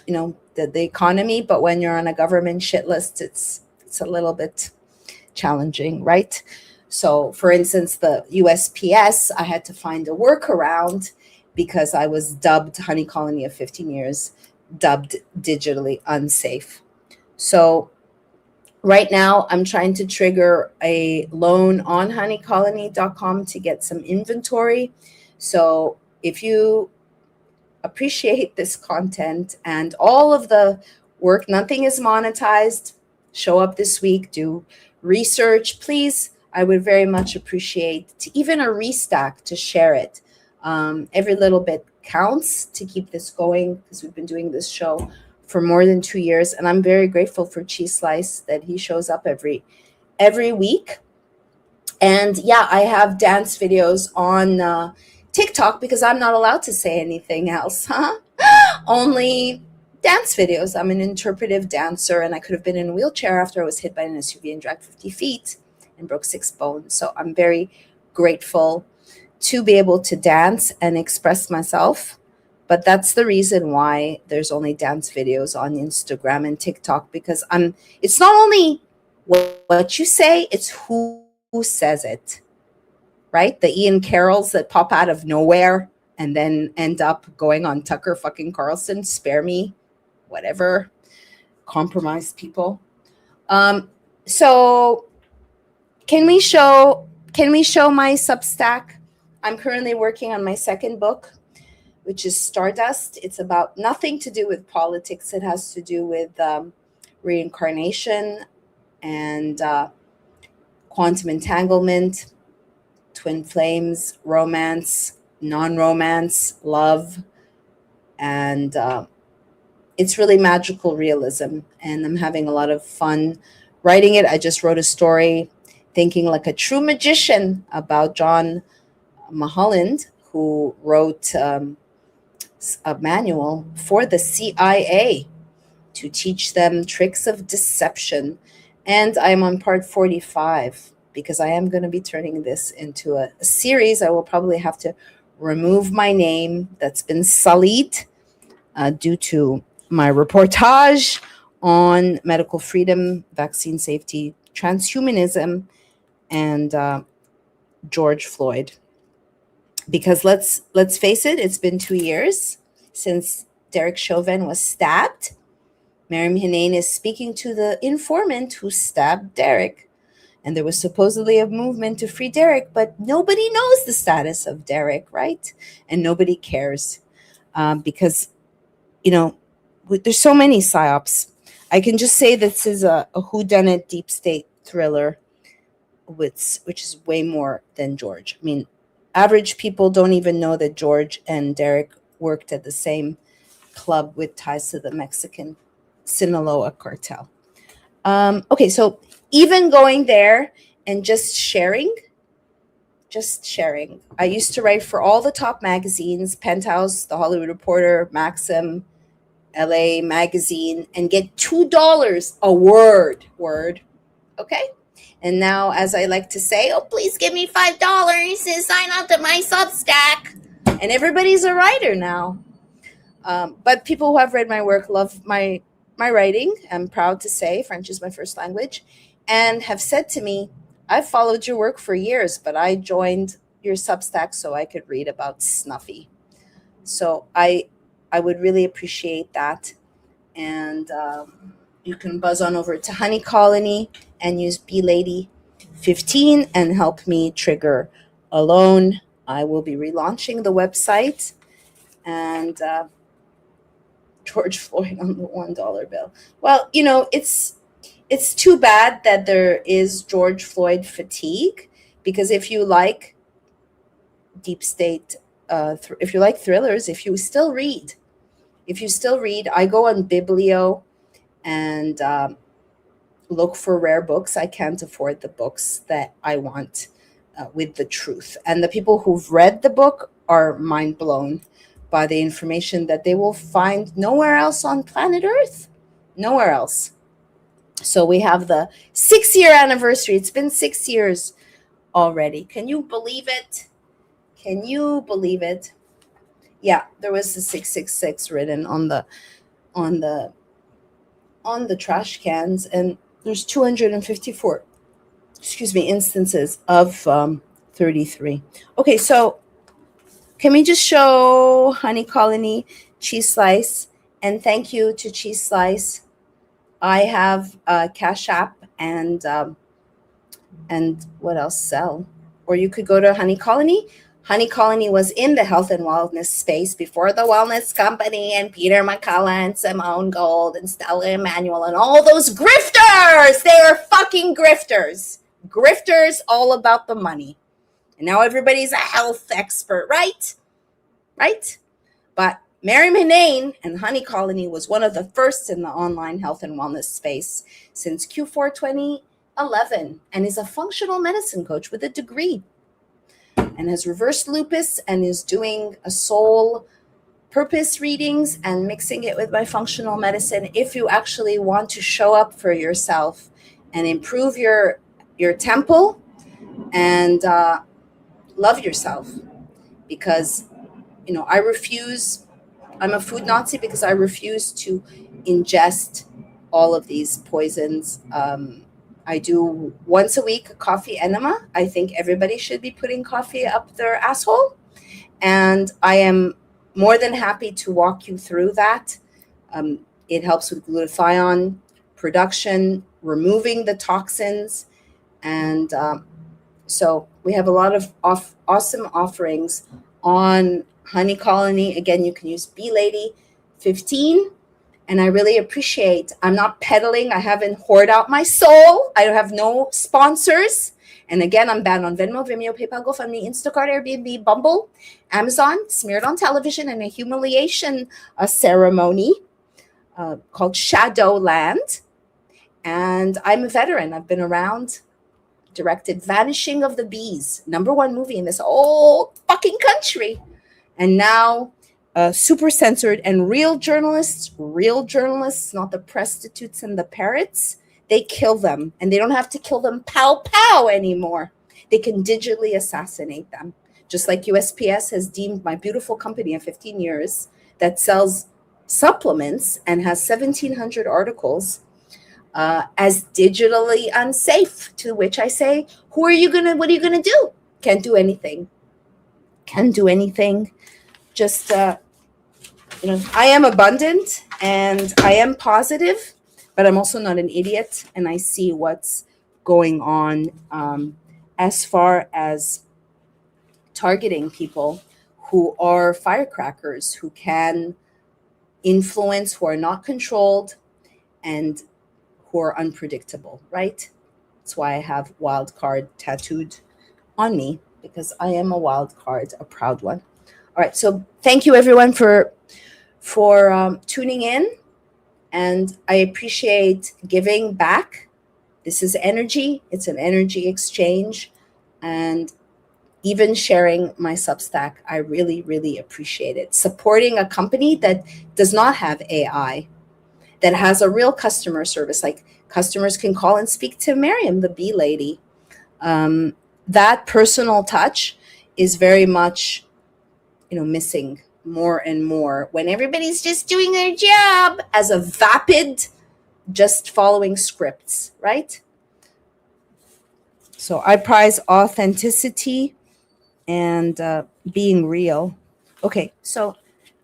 the economy, but when you're on a government shit list, it's a little bit challenging, right? So for instance, the USPS, I had to find a workaround because I was dubbed Honey Colony of 15 years, dubbed digitally unsafe. So right now I'm trying to trigger a loan on honeycolony.com to get some inventory. So if you appreciate this content and all of the work, nothing is monetized, show up this week, do research, please. I would very much appreciate even a restack to share it. Every little bit counts to keep this going, because we've been doing this show for more than 2 years, and I'm very grateful for Cheese Slice that he shows up every week. And yeah, I have dance videos on TikTok because I'm not allowed to say anything else, only dance videos. I'm an interpretive dancer, and I could have been in a wheelchair after I was hit by an SUV and dragged 50 feet and broke 6 bones. So I'm very grateful to be able to dance and express myself. But that's the reason why there's only dance videos on Instagram and TikTok, because it's not only what you say, it's who says it, right? The Ian Carrolls that pop out of nowhere and then end up going on Tucker fucking Carlson, spare me, whatever, compromised people. So can we show my Substack? I'm currently working on my second book, which is Stardust. It's about nothing to do with politics. It has to do with reincarnation and quantum entanglement, twin flames, romance, non-romance, love, and it's really magical realism, and I'm having a lot of fun writing it. I just wrote a story, Thinking Like a True Magician, about John Mulholland, who wrote a manual for the CIA to teach them tricks of deception. And I'm on part 45 because I am going to be turning this into a series. I will probably have to remove my name that's been sullied due to my reportage on medical freedom, vaccine safety, transhumanism, and George Floyd. Because let's face it, it's been 2 years since Derek Chauvin was stabbed. Maryam Henein is speaking to the informant who stabbed Derek. And there was supposedly a movement to free Derek, but nobody knows the status of Derek, right? And nobody cares because, there's so many psyops. I can just say this is a whodunit deep state thriller, which is way more than George. I mean, average people don't even know that George and Derek worked at the same club with ties to the Mexican Sinaloa cartel. Okay, so even going there and just sharing. I used to write for all the top magazines, Penthouse, The Hollywood Reporter, Maxim, LA Magazine, and get $2 a word. Okay? And now, as I like to say, please give me $5 and sign up to my Substack. And everybody's a writer now. But people who have read my work love my writing. I'm proud to say French is my first language, and have said to me, I've followed your work for years, but I joined your Substack so I could read about Snuffy. So I would really appreciate that. And you can buzz on over to Honey Colony and use BLady15 and help me trigger a loan. I will be relaunching the website. And George Floyd on the $1 bill. Well, it's too bad that there is George Floyd fatigue, because if you like deep state, if you like thrillers, if you still read, I go on Biblio and look for rare books. I can't afford the books that I want with the truth. And the people who've read the book are mind blown by the information that they will find nowhere else on planet Earth. Nowhere else. So we have the 6-year anniversary. It's been 6 years already. Can you believe it? Yeah, there was the 666 written on the trash cans, and there's 254 instances of 33. Okay, so can we just show Honey Colony Cheese Slice? And thank you to Cheese Slice. I have Cash App and what else? Sell. Or you could go to Honey Colony. Honey Colony was in the health and wellness space before the Wellness Company and Peter McCullough and Simone Gold and Stella Emanuel and all those grifters. They are fucking grifters. Grifters all about the money. And now everybody's a health expert, right? But Maryam Henein and Honey Colony was one of the first in the online health and wellness space since Q4 2011 and is a functional medicine coach with a degree and has reversed lupus and is doing a soul purpose readings and mixing it with my functional medicine. If you actually want to show up for yourself and improve your temple and love yourself, because I'm a food Nazi because I refuse to ingest all of these poisons. I do once a week a coffee enema. I think everybody should be putting coffee up their asshole. And I am more than happy to walk you through that. It helps with glutathione production, removing the toxins. And so we have a lot of awesome offerings on Honey Colony. Again, you can use BLady15 And I really appreciate, I'm not peddling. I haven't hoarded out my soul. I have no sponsors. And again, I'm banned on Venmo, Vimeo, PayPal, GoFundMe, Instacart, Airbnb, Bumble, Amazon, smeared on television in a humiliation ceremony called Shadowland. And I'm a veteran. I've been around, directed Vanishing of the Bees, #1 movie in this whole fucking country. And now super censored, and real journalists, not the prostitutes and the parrots, they kill them, and they don't have to kill them pow pow anymore. They can digitally assassinate them. Just like USPS has deemed my beautiful company of 15 years that sells supplements and has 1,700 articles as digitally unsafe, to which I say, what are you gonna do? Can't do anything. Just, I am abundant and I am positive, but I'm also not an idiot, and I see what's going on as far as targeting people who are firecrackers, who can influence, who are not controlled, and who are unpredictable, right? That's why I have wild card tattooed on me, because I am a wild card, a proud one. All right, so thank you everyone for tuning in, and I appreciate giving back. This is energy. It's an energy exchange, and even sharing my Substack, I really, really appreciate it. Supporting a company that does not have AI, that has a real customer service, like customers can call and speak to Maryam, the bee lady. That personal touch is very much, missing more and more when everybody's just doing their job as a vapid, just following scripts, right? So I prize authenticity and being real. Okay, so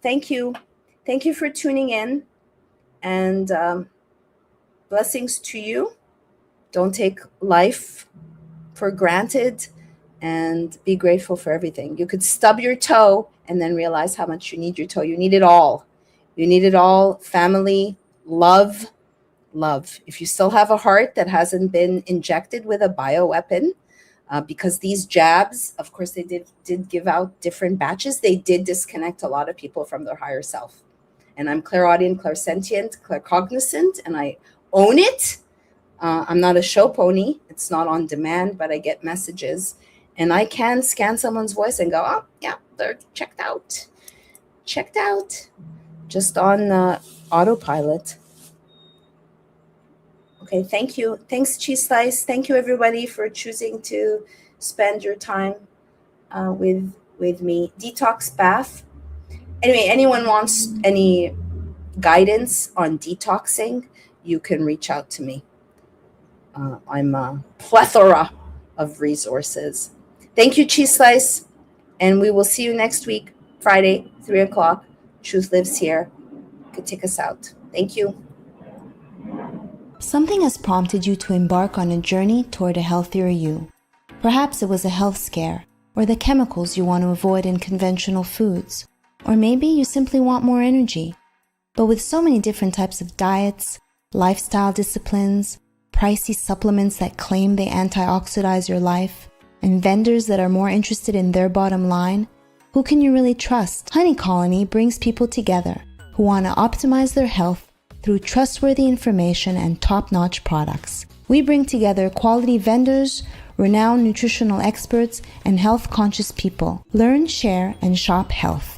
thank you. Thank you for tuning in, and blessings to you. Don't take life for granted, and be grateful for everything. You could stub your toe and then realize how much you need your toe. You need it all. You need it all. Family, love. If you still have a heart that hasn't been injected with a bioweapon, because these jabs, of course, they did give out different batches. They did disconnect a lot of people from their higher self. And I'm clairaudient, clairsentient, claircognizant, and I own it. I'm not a show pony. It's not on demand, but I get messages. And I can scan someone's voice and go, oh, yeah, they're checked out. Just on autopilot. Okay, thank you. Thanks, Cheese Slice. Thank you, everybody, for choosing to spend your time with me. Detox bath. Anyway, anyone wants any guidance on detoxing, you can reach out to me. I'm a plethora of resources. Thank you, Cheese Slice. And we will see you next week, Friday, 3 o'clock. Truth Lives Here. You could take us out. Thank you. Something has prompted you to embark on a journey toward a healthier you. Perhaps it was a health scare, or the chemicals you want to avoid in conventional foods. Or maybe you simply want more energy. But with so many different types of diets, lifestyle disciplines, pricey supplements that claim they antioxidize your life, and vendors that are more interested in their bottom line, who can you really trust? Honey Colony brings people together who want to optimize their health through trustworthy information and top-notch products. We bring together quality vendors, renowned nutritional experts, and health-conscious people. Learn, share, and shop health.